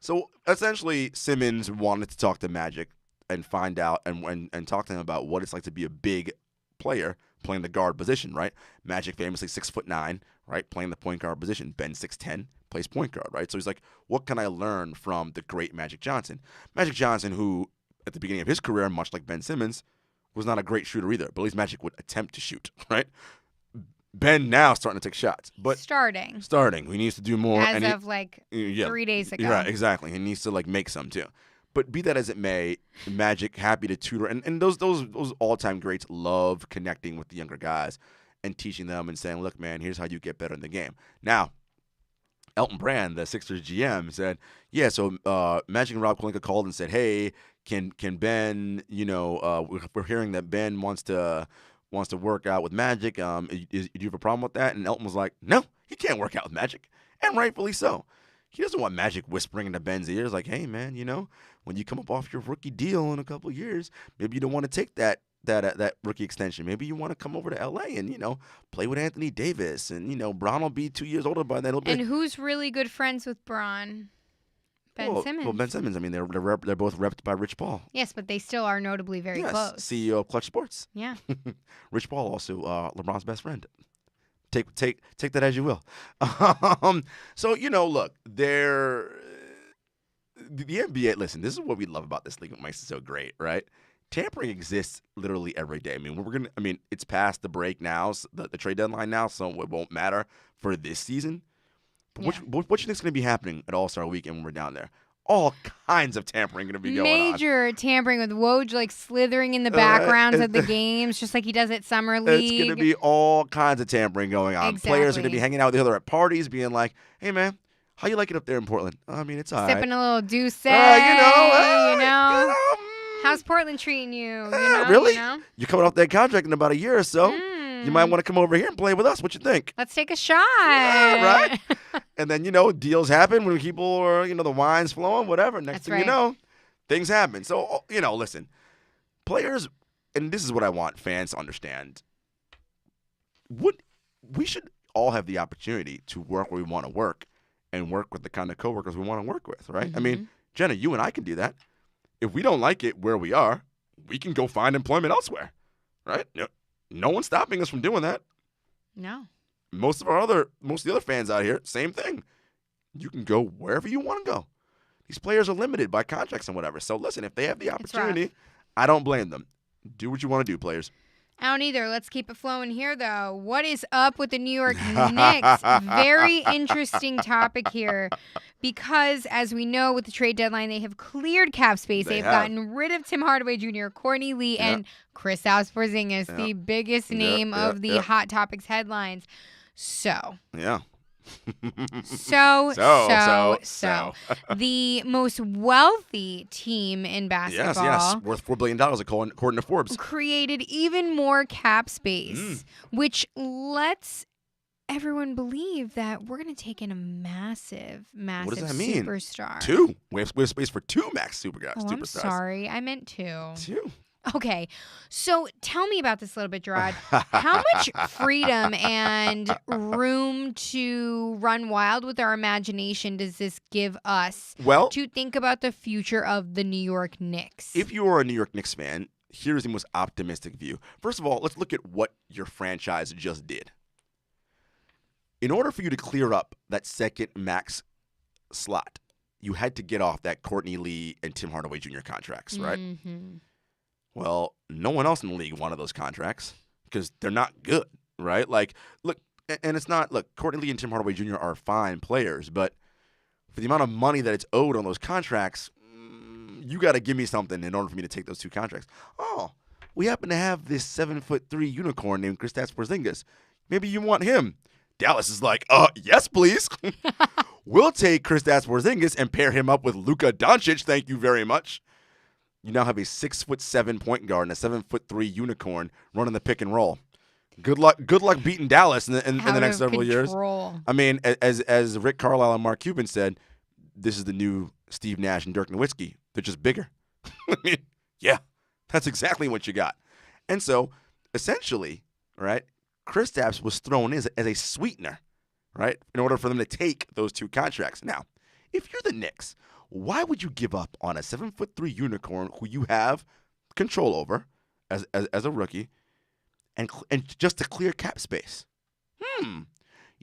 So, essentially, Simmons wanted to talk to Magic and find out and talk to him about what it's like to be a big player playing the guard position, right? Magic famously 6'9", right, playing the point guard position. Ben 6'10", plays point guard, right? So he's like, what can I learn from the great Magic Johnson? Magic Johnson, who at the beginning of his career, much like Ben Simmons, was not a great shooter either, but at least Magic would attempt to shoot, right? Ben now starting to take shots, but starting. He needs to do more. As of 3 days ago. Right, exactly. He needs to make some too. But be that as it may, Magic happy to tutor, and those all-time greats love connecting with the younger guys and teaching them and saying, look, man, here's how you get better in the game. Now, Elton Brand, the Sixers GM, said, yeah, so Magic and Rob Pelinka called and said, hey, can Ben, we're hearing that Ben wants to work out with Magic. Do you have a problem with that? And Elton was like, no, he can't work out with Magic, and rightfully so. He doesn't want Magic whispering into Ben's ears like, hey, man, when you come up off your rookie deal in a couple of years, maybe you don't want to take that rookie extension. Maybe you want to come over to L.A. and, play with Anthony Davis. And, Bron will be 2 years older by then. And who's really good friends with Bron? Simmons. Well, Ben Simmons. I mean, they're both repped by Rich Paul. Yes, but they still are notably very close. CEO of Clutch Sports. Yeah. Rich Paul, also LeBron's best friend. Take that as you will. So, look, the NBA, listen, this is what we love about this league. What makes it so great, right? Tampering exists literally every day. I mean, it's past the break now, the trade deadline now, so it won't matter for this season. But what you think is going to be happening at All-Star Weekend when we're down there? All kinds of tampering going to be going on. Major tampering with Woj slithering in the backgrounds of the games, just like he does at Summer League. It's going to be all kinds of tampering going on. Exactly. Players are going to be hanging out with each other at parties, being like, hey, man, how you like it up there in Portland? I mean, it's all right. Sipping a little Douce. How's Portland treating you? Really? You're coming off that contract in about a year or so. You might want to come over here and play with us. What you think? Let's take a shot. Yeah, right? And then, deals happen when people are, the wine's flowing, whatever. Next thing you know, things happen. So, listen, players, and this is what I want fans to understand. We should all have the opportunity to work where we want to work and work with the kind of coworkers we want to work with, right? Mm-hmm. I mean, Jenna, you and I can do that. If we don't like it where we are, we can go find employment elsewhere, right? No one's stopping us from doing that. No. Most of the other fans out here, same thing. You can go wherever you want to go. These players are limited by contracts and whatever. So listen, if they have the opportunity, I don't blame them. Do what you want to do, players. I don't either. Let's keep it flowing here, though. What is up with the New York Knicks? Very interesting topic here because, as we know, with the trade deadline, they have cleared cap space. They've gotten rid of Tim Hardaway Jr., Courtney Lee, and Kristaps Porzingis, the biggest name of the Hot Topics headlines. So. Yeah. So. The most wealthy team in basketball. Yes, worth $4 billion according to Forbes. Created even more cap space, which lets everyone believe that we're going to take in a massive what does that mean? Superstar. Two. We have space for two max superstars. I'm sorry. I meant two. Two. Okay, so tell me about this a little bit, Jarod. How much freedom and room to run wild with our imagination does this give us to think about the future of the New York Knicks? If you are a New York Knicks fan, here's the most optimistic view. First of all, let's look at what your franchise just did. In order for you to clear up that second max slot, you had to get off that Courtney Lee and Tim Hardaway Jr. contracts, right? Mm-hmm. Well, no one else in the league wanted those contracts because they're not good, right? Look, and it's not, Courtney Lee and Tim Hardaway Jr. are fine players, but for the amount of money that it's owed on those contracts, you got to give me something in order for me to take those two contracts. Oh, we happen to have this 7'3" unicorn named Kristaps Porzingis. Maybe you want him. Dallas is like, yes, please. We'll take Kristaps Porzingis and pair him up with Luka Doncic. Thank you very much. You now have a 6'7" point guard and a 7'3" unicorn running the pick and roll. Good luck beating Dallas in the next several years. I mean, as Rick Carlisle and Mark Cuban said, this is the new Steve Nash and Dirk Nowitzki. They're just bigger. I mean, yeah, that's exactly what you got. And so, essentially, right, Kristaps was thrown in as a sweetener, right, in order for them to take those two contracts. Now, if you're the Knicks, why would you give up on a 7'3" unicorn who you have control over as a rookie, and just to clear cap space?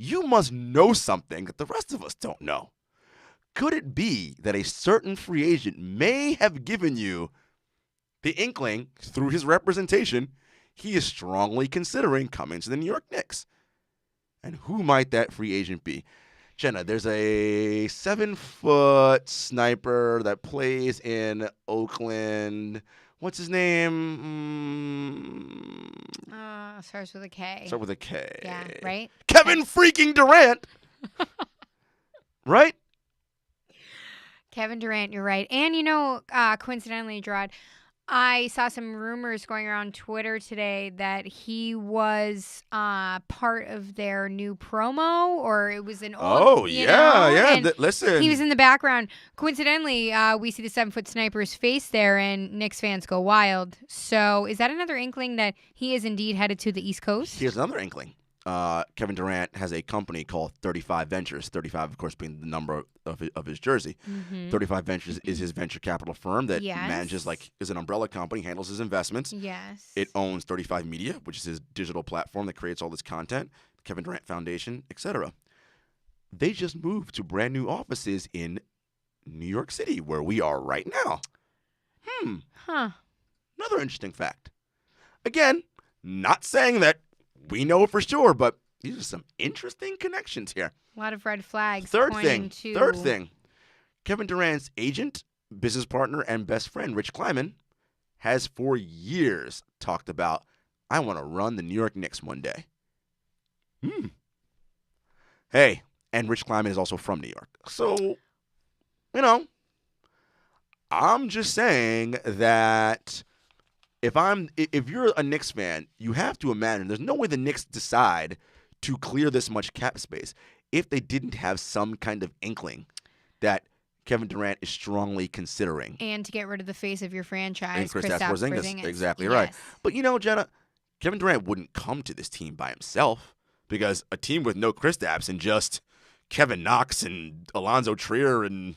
you must know something that the rest of us don't know. Could it be that a certain free agent may have given you the inkling through his representation he is strongly considering coming to the New York Knicks? And who might that free agent be? Jenna, there's a 7-foot sniper that plays in Oakland. What's his name? Starts with a K. Start with a K. Yeah, right? Kevin freaking Durant. Right? Kevin Durant, you're right. And, coincidentally, Jarod, I saw some rumors going around Twitter today that he was part of their new promo, or it was an old. Listen, he was in the background. Coincidentally, we see the 7-foot sniper's face there, and Knicks fans go wild. So, is that another inkling that he is indeed headed to the East Coast? Here's another inkling. Kevin Durant has a company called 35 Ventures. 35, of course, being the number of his jersey. Mm-hmm. 35 Ventures is his venture capital firm that manages, is an umbrella company, handles his investments. Yes. It owns 35 Media, which is his digital platform that creates all this content, Kevin Durant Foundation, etc. They just moved to brand new offices in New York City, where we are right now. Huh. Another interesting fact. Again, not saying that we know for sure, but these are some interesting connections here. A lot of red flags. Third pointing thing. Kevin Durant's agent, business partner, and best friend, Rich Kleiman, has for years talked about, I want to run the New York Knicks one day. Hey, and Rich Kleiman is also from New York. So, I'm just saying that if you're a Knicks fan, you have to imagine there's no way the Knicks decide to clear this much cap space if they didn't have some kind of inkling that Kevin Durant is strongly considering. And to get rid of the face of your franchise, And Kristaps Porzingis. Exactly right. Yes. But Jenna, Kevin Durant wouldn't come to this team by himself, because a team with no Kristaps and just Kevin Knox and Alonzo Trier and,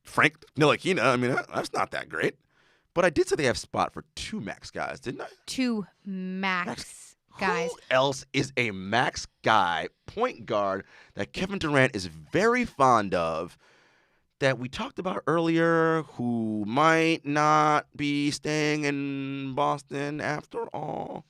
Frank Ntilikina, that's not that great. But I did say they have spot for 2 max guys, didn't I? 2 max guys. Who else is a max guy, point guard, that Kevin Durant is very fond of, that we talked about earlier, who might not be staying in Boston after all?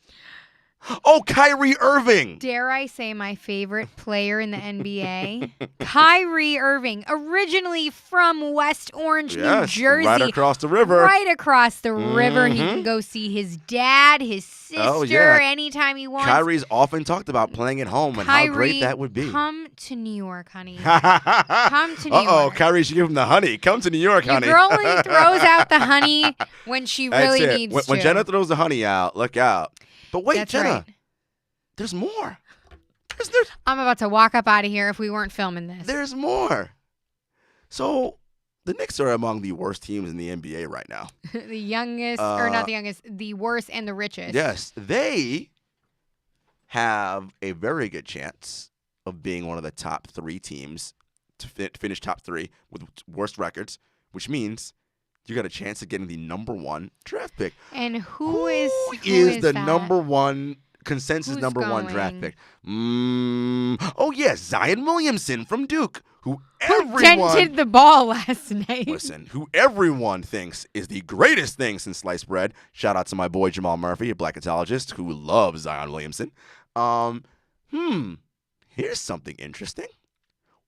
Oh, Kyrie Irving. Dare I say my favorite player in the NBA? Kyrie Irving, originally from West Orange, New Jersey. Right across the river. Right across the river. He can go see his dad, his sister, anytime he wants. Kyrie's often talked about playing at home and how great that would be. Come to New York, honey. Come to New York. Uh-oh, Kyrie should give him the honey. Come to New York, honey. Your girl only throws out the honey when she really needs to. When Jenna throws the honey out, look out. But wait, That's Jenna, right. There's more. I'm about to walk up out of here if we weren't filming this. There's more. So the Knicks are among the worst teams in the NBA right now. The youngest, or not the youngest, the worst and the richest. Yes. They have a very good chance of being one of the top 3 teams to finish top 3 with worst records, which means you got a chance of getting the number 1 draft pick. And who is the that? number 1 consensus Who's number 1 going? draft pick? Oh yes, Zion Williamson from Duke, who dented the ball last night. Listen, who everyone thinks is the greatest thing since sliced bread. Shout out to my boy Jamal Murphy, a blackatologist who loves Zion Williamson. Here's something interesting.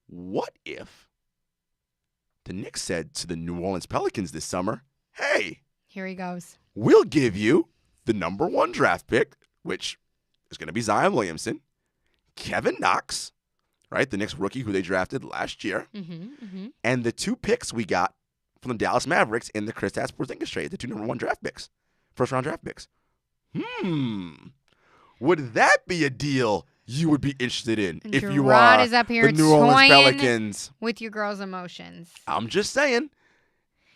What if the Knicks said to the New Orleans Pelicans this summer, hey, here he goes. We'll give you the number 1 draft pick, which is going to be Zion Williamson, Kevin Knox, right, the Knicks rookie who they drafted last year, and the 2 picks we got from the Dallas Mavericks in the Kristaps Porzingis trade, the 2 number 1 draft picks, first-round draft picks. Would that be a deal you would be interested in if you are is up here the New Orleans Pelicans? With your girl's emotions. I'm just saying.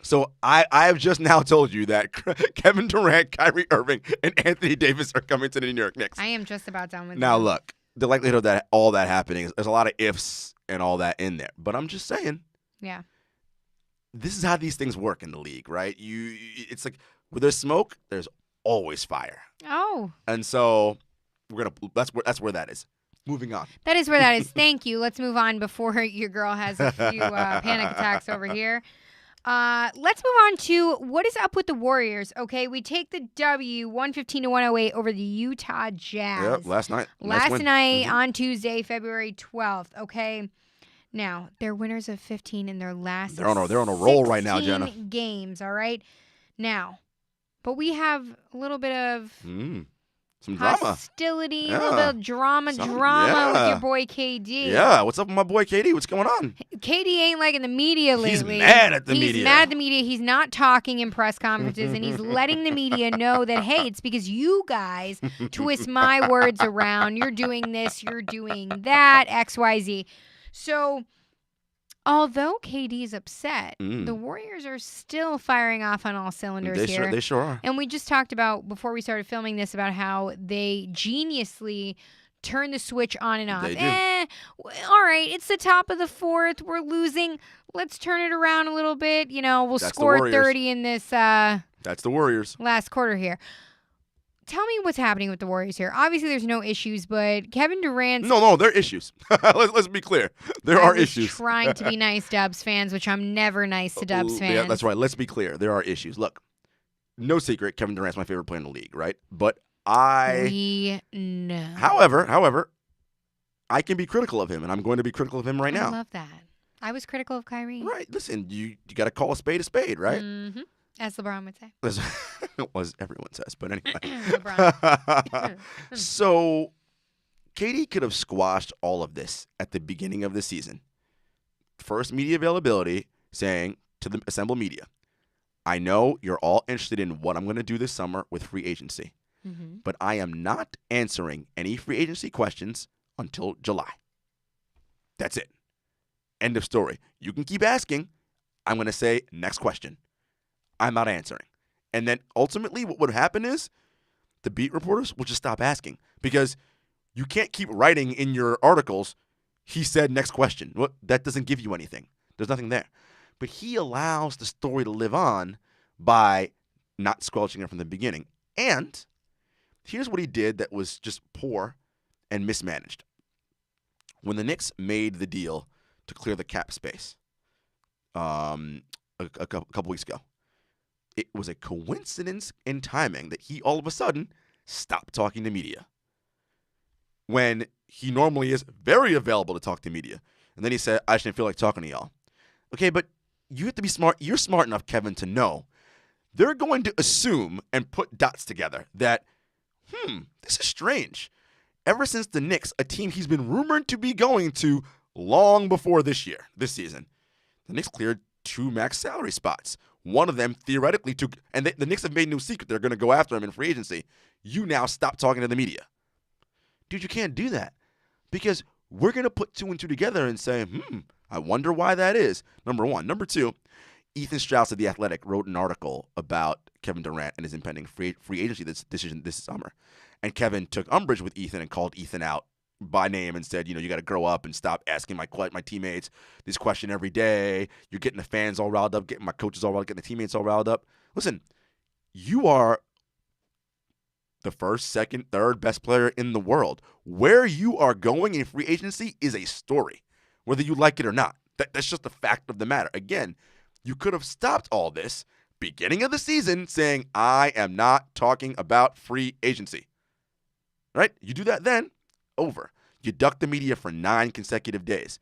So I have just now told you that Kevin Durant, Kyrie Irving, and Anthony Davis are coming to the New York Knicks. I am just about done with Now, you. look, the likelihood of that all that happening, there's a lot of ifs and all that in there. But I'm just saying. Yeah. This is how these things work in the league, right? It's like where there's smoke, there's always fire. Oh. And so that's where that is. Moving on. That is where that is. Thank you. Let's move on before your girl has a few panic attacks over here. Let's move on to what is up with the Warriors. Okay, we take the W 115-108 over the Utah Jazz. Yep, last night. Last nice night on Tuesday, February 12th. Okay. Now, they're winners of 15 in their last They're on a roll right now, 16 Jenna. games, all right? Now, but we have a little bit of some drama. Hostility, Yeah. a little bit of drama with your boy KD. Yeah, what's up with my boy KD? What's going on? KD ain't liking the media lately. He's mad at the media. He's mad at the media. He's not talking in press conferences, and he's letting the media know that, hey, it's because you guys twist my words around. You're doing this, you're doing that, XYZ. So, although KD's upset, the Warriors are still firing off on all cylinders here. They sure are. And we just talked about, before we started filming this, about how they geniusly turn the switch on and off. They do. All right, it's the top of the fourth. We're losing. Let's turn it around a little bit. We'll That's score 30 in this That's the Warriors. last quarter here. Tell me what's happening with the Warriors here. Obviously, there's no issues, but Kevin Durant's... No, there are issues. Let's be clear. There are issues. I'm trying to be nice Dubs fans, which I'm never nice to Dubs fans. Yeah, that's right. Let's be clear. There are issues. Look, no secret, Kevin Durant's my favorite player in the league, right? But we know. However, I can be critical of him, and I'm going to be critical of him right now. I love that. I was critical of Kyrie. Right. Listen, you got to call a spade, right? Mm-hmm. As LeBron would say. As everyone says, but anyway. LeBron. So, KD could have squashed all of this at the beginning of the season. First media availability, saying to the assembled media, I know you're all interested in what I'm going to do this summer with free agency, but I am not answering any free agency questions until July. That's it. End of story. You can keep asking. I'm going to say, next question. I'm not answering. And then ultimately what would happen is the beat reporters will just stop asking because you can't keep writing in your articles, he said next question. Well, that doesn't give you anything. There's nothing there. But he allows the story to live on by not squelching it from the beginning. And here's what he did that was just poor and mismanaged. When the Knicks made the deal to clear the cap space a couple weeks ago, it was a coincidence in timing that he all of a sudden stopped talking to media when he normally is very available to talk to media. And then he said, I shouldn't feel like talking to y'all. Okay, but you have to be smart. You're smart enough, Kevin, to know they're going to assume and put dots together that, this is strange. Ever since the Knicks, a team he's been rumored to be going to long before this season, the Knicks cleared 2 max salary spots. One of them theoretically took, and the Knicks have made no secret they're going to go after him in free agency. You now stop talking to the media. Dude, you can't do that because we're going to put 2 and 2 together and say, I wonder why that is. Number one. Number two, Ethan Strauss of The Athletic wrote an article about Kevin Durant and his impending free agency decision this summer. And Kevin took umbrage with Ethan and called Ethan out by name and said, you got to grow up and stop asking my teammates this question every day. You're getting the fans all riled up, getting my coaches all riled up, getting the teammates all riled up. Listen, you are the first, second, third best player in the world. Where you are going in free agency is a story, whether you like it or not. That's just the fact of the matter. Again, you could have stopped all this beginning of the season saying, I am not talking about free agency. Right? You do that then, over. You duck the media for 9 consecutive days.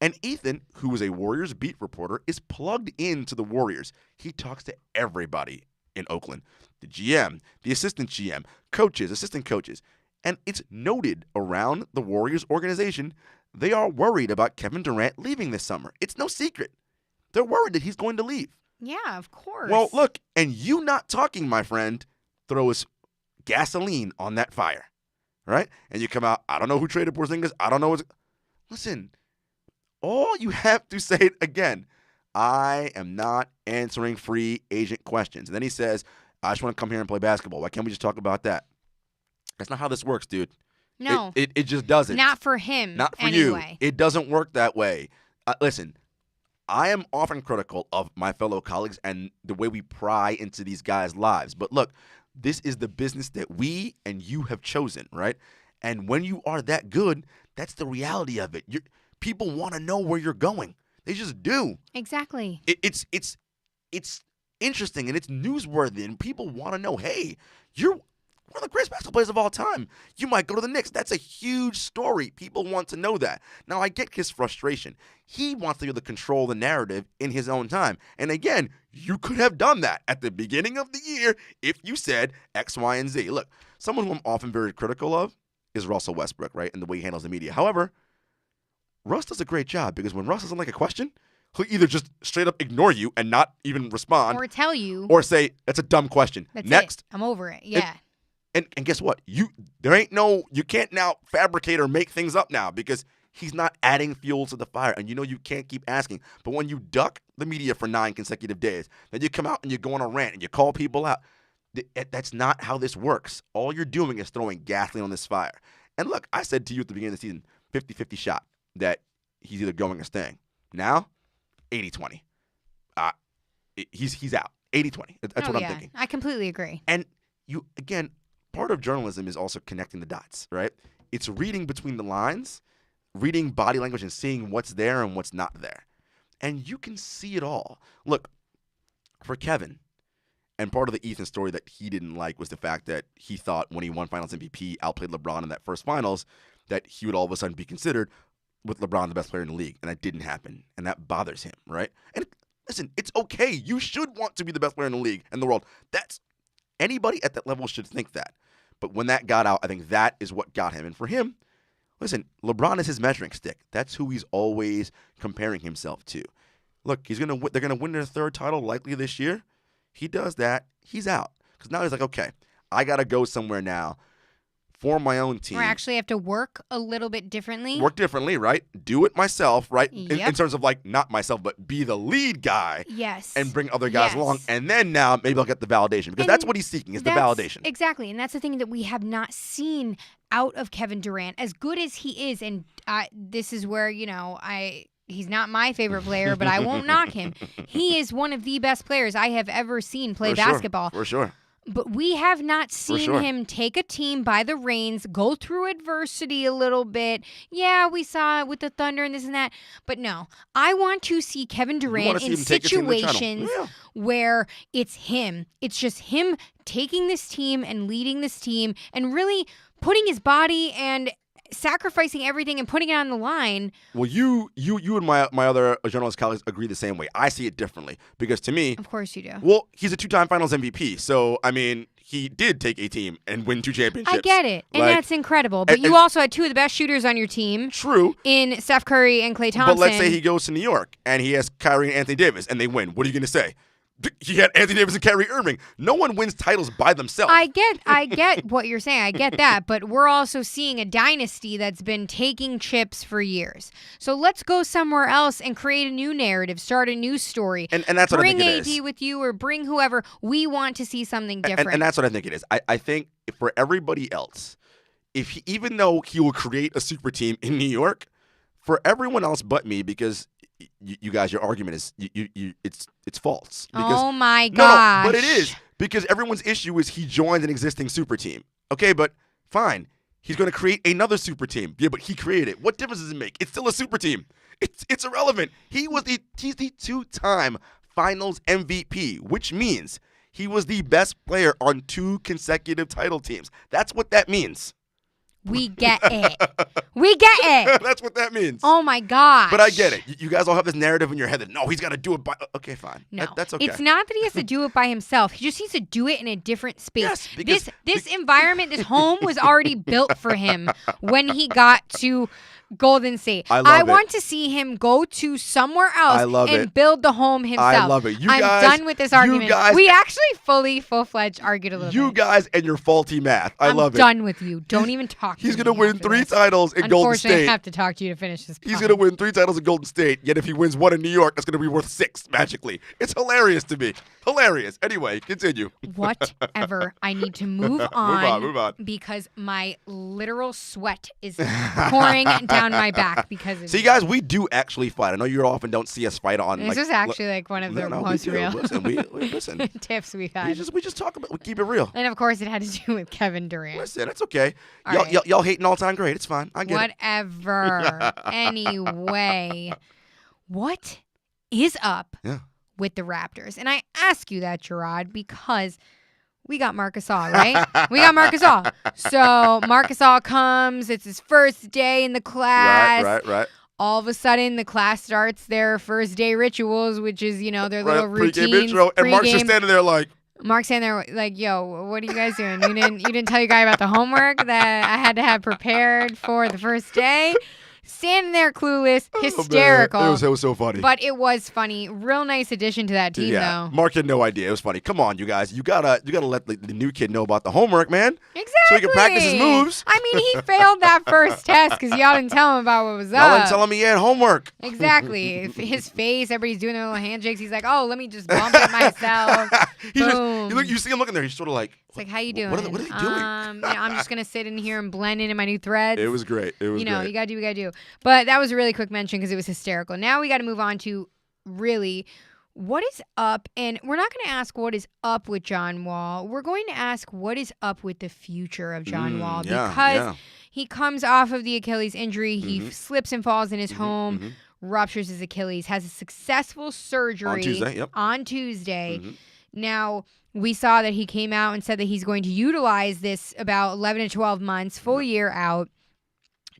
And Ethan, who is a Warriors beat reporter, is plugged into the Warriors. He talks to everybody in Oakland. The GM, the assistant GM, coaches, assistant coaches. And it's noted around the Warriors organization, they are worried about Kevin Durant leaving this summer. It's no secret. They're worried that he's going to leave. Yeah, of course. Well, look, and you not talking, my friend, throws gasoline on that fire. Right? And you come out, I don't know who traded Porzingis. I don't know what's... Listen, all you have to say it again, I am not answering free agent questions. And then he says, I just want to come here and play basketball. Why can't we just talk about that? That's not how this works, dude. No. It just doesn't. Not for him. Not for anyway. you. It doesn't work that way. Listen, I am often critical of my fellow colleagues and the way we pry into these guys' lives. But look, this is the business that we and you have chosen, right? And when you are that good, that's the reality of it. People want to know where you're going. They just do. Exactly. It's interesting and it's newsworthy, and people want to know, hey, you're one of the greatest basketball players of all time. You might go to the Knicks. That's a huge story. People want to know that. Now, I get his frustration. He wants to be able to control the narrative in his own time. And again, you could have done that at the beginning of the year if you said X, Y, and Z. Look, someone who I'm often very critical of is Russell Westbrook, right, and the way he handles the media. However, Russ does a great job because when Russ doesn't like a question, he'll either just straight up ignore you and not even respond, or tell you, or say, that's a dumb question. That's Next. it. I'm over it. Yeah. And guess what? You can't now fabricate or make things up now because he's not adding fuel to the fire. And you can't keep asking. But when you duck the media for 9 consecutive days, then you come out and you go on a rant and you call people out. That's not how this works. All you're doing is throwing gasoline on this fire. And look, I said to you at the beginning of the season, 50-50 shot that he's either going or staying. Now, 80-20. He's out. 80-20. That's what I'm thinking. I completely agree. And again, part of journalism is also connecting the dots, right? It's reading between the lines, reading body language and seeing what's there and what's not there. And you can see it all. Look, for Kevin, and part of the Ethan story that he didn't like was the fact that he thought when he won Finals MVP, outplayed LeBron in that first Finals, that he would all of a sudden be considered with LeBron the best player in the league. And that didn't happen. And that bothers him, right? And listen, it's okay. You should want to be the best player in the league and the world. Anybody at that level should think that. But when that got out, I think that is what got him. And for him, listen, LeBron is his measuring stick. That's who he's always comparing himself to. Look, they're gonna win their third title likely this year. He does that, he's out. Because now he's like, okay, I gotta go somewhere now for my own team. Or actually have to work a little bit differently. Work differently, right? Do it myself, right? Yep. In terms of like not myself, but be the lead guy. Yes. And bring other guys along. And then now maybe I'll get the validation. Because that's what he's seeking is the validation. Exactly. And that's the thing that we have not seen out of Kevin Durant. As good as he is, and this is where, he's not my favorite player, but I won't knock him. He is one of the best players I have ever seen play basketball. For sure. But we have not seen him take a team by the reins, go through adversity a little bit. Yeah, we saw it with the Thunder and this and that. But no, I want to see Kevin Durant in situations where it's him. It's just him taking this team and leading this team and really putting his body and sacrificing everything and putting it on the line. Well, you and my other journalist colleagues agree the same way. I see it differently because to me, of course you do. Well, he's a 2-time Finals MVP, so I mean, he did take a team and win 2 championships. I get it, and that's incredible. But you also had 2 of the best shooters on your team. True. In Steph Curry and Klay Thompson. But let's say he goes to New York and he has Kyrie and Anthony Davis, and they win. What are you going to say? He had Anthony Davis and Kyrie Irving. No one wins titles by themselves. I get what you're saying. I get that. But we're also seeing a dynasty that's been taking chips for years. So let's go somewhere else and create a new narrative, start a new story. And that's what I think it is. Bring AD with you or bring whoever. We want to see something different. And that's what I think it is. I think for everybody else, even though he will create a super team in New York, for everyone else but me, because you guys, your argument is it's false. Because, oh my gosh! No, but it is because everyone's issue is he joined an existing super team. Okay, but fine, he's going to create another super team. Yeah, but he created it. What difference does it make? It's still a super team. It's irrelevant. He's the 2-time Finals MVP, which means he was the best player on 2 consecutive title teams. That's what that means. We get it. We get it. That's what that means. Oh, my gosh. But I get it. You guys all have this narrative in your head that, no, he's got to do it by... Okay, fine. No. That's okay. It's not that he has to do it by himself. He just needs to do it in a different space. Yes, because, this environment, this home was already built for him when he got to Golden State. I want to see him go to somewhere else and build the home himself. I love it. I'm done with this argument. We actually full-fledged argued a little bit. You guys and your faulty math. I love it. I'm done with you. Don't even talk to me. He's going to win 3 titles in Golden State. Unfortunately, I have to talk to you to finish this. He's going to win 3 titles in Golden State, yet if he wins 1 in New York, that's going to be worth 6 magically. It's hilarious to me. Hilarious. Anyway, continue. Whatever. I need to move on. Move on. Because my literal sweat is pouring down down my back because of See, you. guys, we do actually fight. I know you often don't see us fight on. This is actually like one of the most we do. real Listen. tips we've We had. just talk about. We keep it real. And of course, it had to do with Kevin Durant. Listen, it's okay. All Y'all, right. y'all hating all time, great. It's fine. I get it. Whatever. Anyway, what is up Yeah. with the Raptors? And I ask you that, Jarod, because we got Marc Gasol, right? We got Marc Gasol. So Marc Gasol comes. It's his first day in the class. Right. All of a sudden, the class starts their first day rituals, which is, their little routines. Pre-game intro, and Mark's just pregame. standing there like. Mark's standing there like, yo, what are you guys doing? You didn't tell your guy about the homework that I had to have prepared for the first day? Standing there clueless, hysterical. Oh, it was so funny. But it was funny. Real nice addition to that team, though. Mark had no idea. It was funny. Come on, you guys. You gotta let the new kid know about the homework, man. Exactly. So he can practice his moves. I mean, he failed that first test because y'all didn't tell him about what was up. Y'all didn't tell him he had homework. Exactly. His face, everybody's doing their little handshakes. He's like, oh, let me just bump it myself. Boom. You see him looking there. He's sort of like. It's like, how you doing? What are they doing? I'm just going to sit in here and blend into my new threads. It was great. You got to do what you got to do. But that was a really quick mention because it was hysterical. Now we got to move on to really what is up. And we're not going to ask what is up with John Wall. We're going to ask what is up with the future of John Wall because he comes off of the Achilles injury. He slips and falls in his home, ruptures his Achilles, has a successful surgery on Tuesday. Now, we saw that he came out and said that he's going to utilize this about 11 to 12 months, full year out,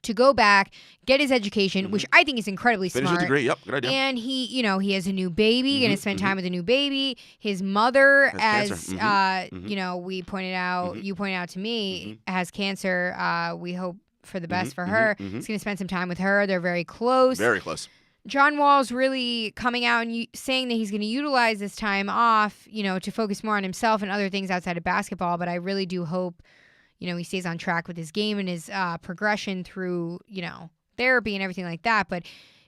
to go back, get his education, which I think is incredibly Finish smart. his degree. Yep, good idea. And he has a new baby, going to spend time with a new baby. His mother, has cancer. We pointed out, you pointed out to me, has cancer. We hope for the best for her. He's going to spend some time with her. They're very close. Very close. John Wall's really coming out and saying that he's going to utilize this time off, to focus more on himself and other things outside of basketball. But I really do hope, he stays on track with his game and his progression through, therapy and everything like that. But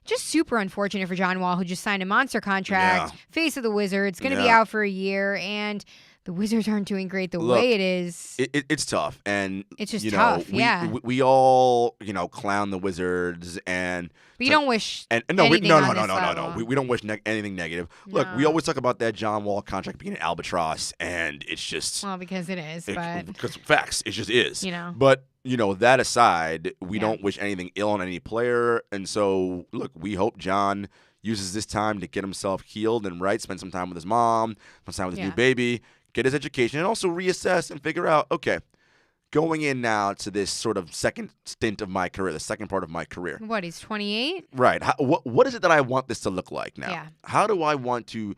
just super unfortunate for John Wall, who just signed a monster contract, face of the Wizards, going to be out for a year, and the Wizards aren't doing great way it is. It's tough, and it's just tough. We all clown the Wizards, and but you don't wish no. We don't wish anything negative. No. Look, we always talk about that John Wall contract being an albatross, and it's just because it is, because facts, it just is. But that aside, we don't wish anything ill on any player, and so look, we hope John uses this time to get himself healed and right, spend some time with his mom, spend time with his new baby, get his education, and also reassess and figure out, okay, going in now to this sort of second stint of my career, the second part of my career. What, he's 28? Right. What is it that I want this to look like now? Yeah. How do I want to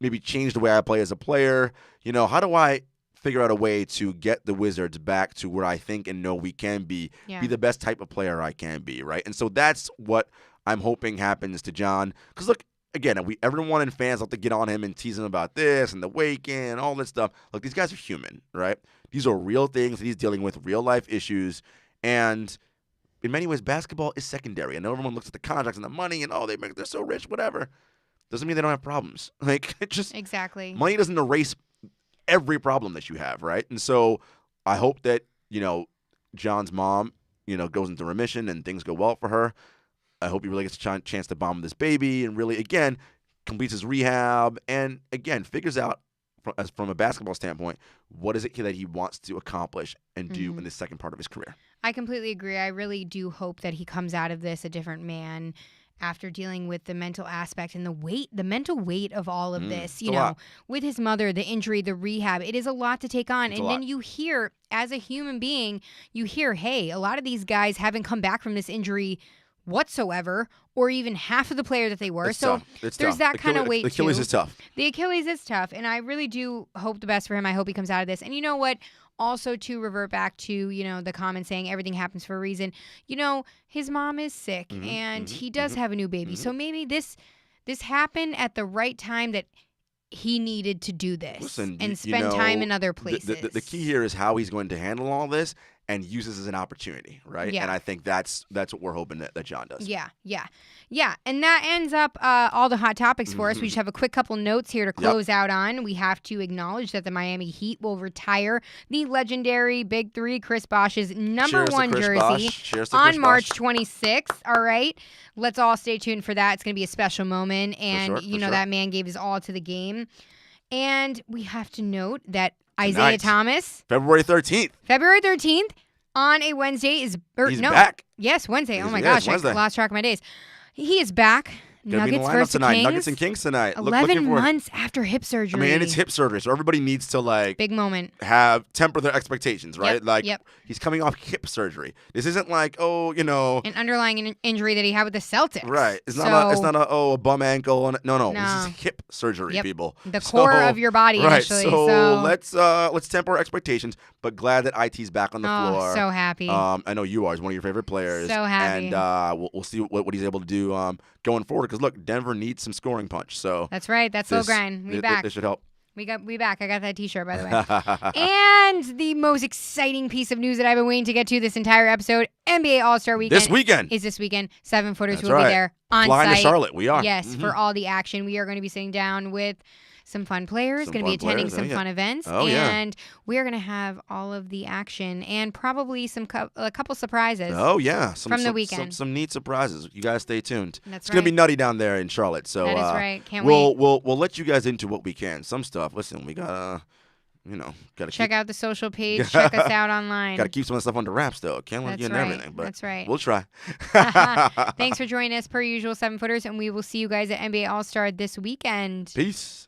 maybe change the way I play as a player? How do I figure out a way to get the Wizards back to where I think and know we can be the best type of player I can be, right? And so that's what I'm hoping happens to John. Because, look, again, everyone and fans love to get on him and tease him about this and the wake and all this stuff. Look, these guys are human, right? These are real things that he's dealing with, real life issues. And in many ways, basketball is secondary. I know everyone looks at the contracts and the money and, they're so rich, whatever. Doesn't mean they don't have problems. Like, it just exactly. Money doesn't erase every problem that you have, right? And so I hope that, John's mom, goes into remission and things go well for her. I hope he really gets a chance to bond with this baby and really, again, completes his rehab and, again, figures out from a basketball standpoint, what is it that he wants to accomplish and do in the second part of his career. I completely agree. I really do hope that he comes out of this a different man after dealing with the mental aspect and the mental weight of all of this, with his mother, the injury, the rehab. It is a lot to take on. And then you hear, as a human being, hey, a lot of these guys haven't come back from this injury whatsoever, or even half of the player that they were. It's so tough. There's that kind of weight too. The Achilles is tough. The Achilles is tough, and I really do hope the best for him. I hope he comes out of this. And you know what? Also, to revert back to, the comment saying everything happens for a reason. His mom is sick, and he does have a new baby. So maybe this happened at the right time that he needed to do this and spend time in other places. The key here is how he's going to handle all this and use this as an opportunity, right? Yeah. And I think that's what we're hoping that John does. Yeah. And that ends up all the hot topics for us. We just have a quick couple notes here to close out on. We have to acknowledge that the Miami Heat will retire the legendary Big Three, Chris Bosh's number one jersey on March 26th. All right. Let's all stay tuned for that. It's going to be a special moment. And, that man gave his all to the game. And we have to note that Isaiah Thomas, February 13th on a Wednesday he's back. Yes, Wednesday. Oh my gosh, I lost track of my days. He is back. Nuggets versus tonight. Kings. Nuggets and Kings tonight. 11 months after hip surgery. I mean, it's hip surgery, so everybody needs to big moment. temper their expectations, right? He's coming off hip surgery. This isn't like an underlying injury that he had with the Celtics. Right. It's not a bum ankle. No. This is hip surgery, people. The core of your body, right. initially. So let's temper our expectations. But glad that IT's back on the floor. So happy. I know you are. He's one of your favorite players. So happy. And we'll see what he's able to do going forward. Because look, Denver needs some scoring punch. So that's right. That's slow grind. We back. This should help. We back. I got that T-shirt, by the way. And the most exciting piece of news that I've been waiting to get to this entire episode: NBA All-Star Weekend. This weekend is this weekend. 7-footers That's will right. be there on Flying site. to Charlotte. We are. Yes, for all the action. We are going to be sitting down with some fun players, going to be attending some fun events, and we are going to have all of the action and probably a couple surprises. Oh yeah, from the weekend. Some neat surprises. You guys stay tuned. That's it's going to be nutty down there in Charlotte. So that is right. Can't wait. We'll let you guys into what we can. Some stuff. Listen, we gotta check out the social page. Check us out online. Got to keep some of the stuff under wraps, though. Can't let you into everything. But that's right. We'll try. Thanks for joining us, per usual, 7-footers, and we will see you guys at NBA All-Star this weekend. Peace.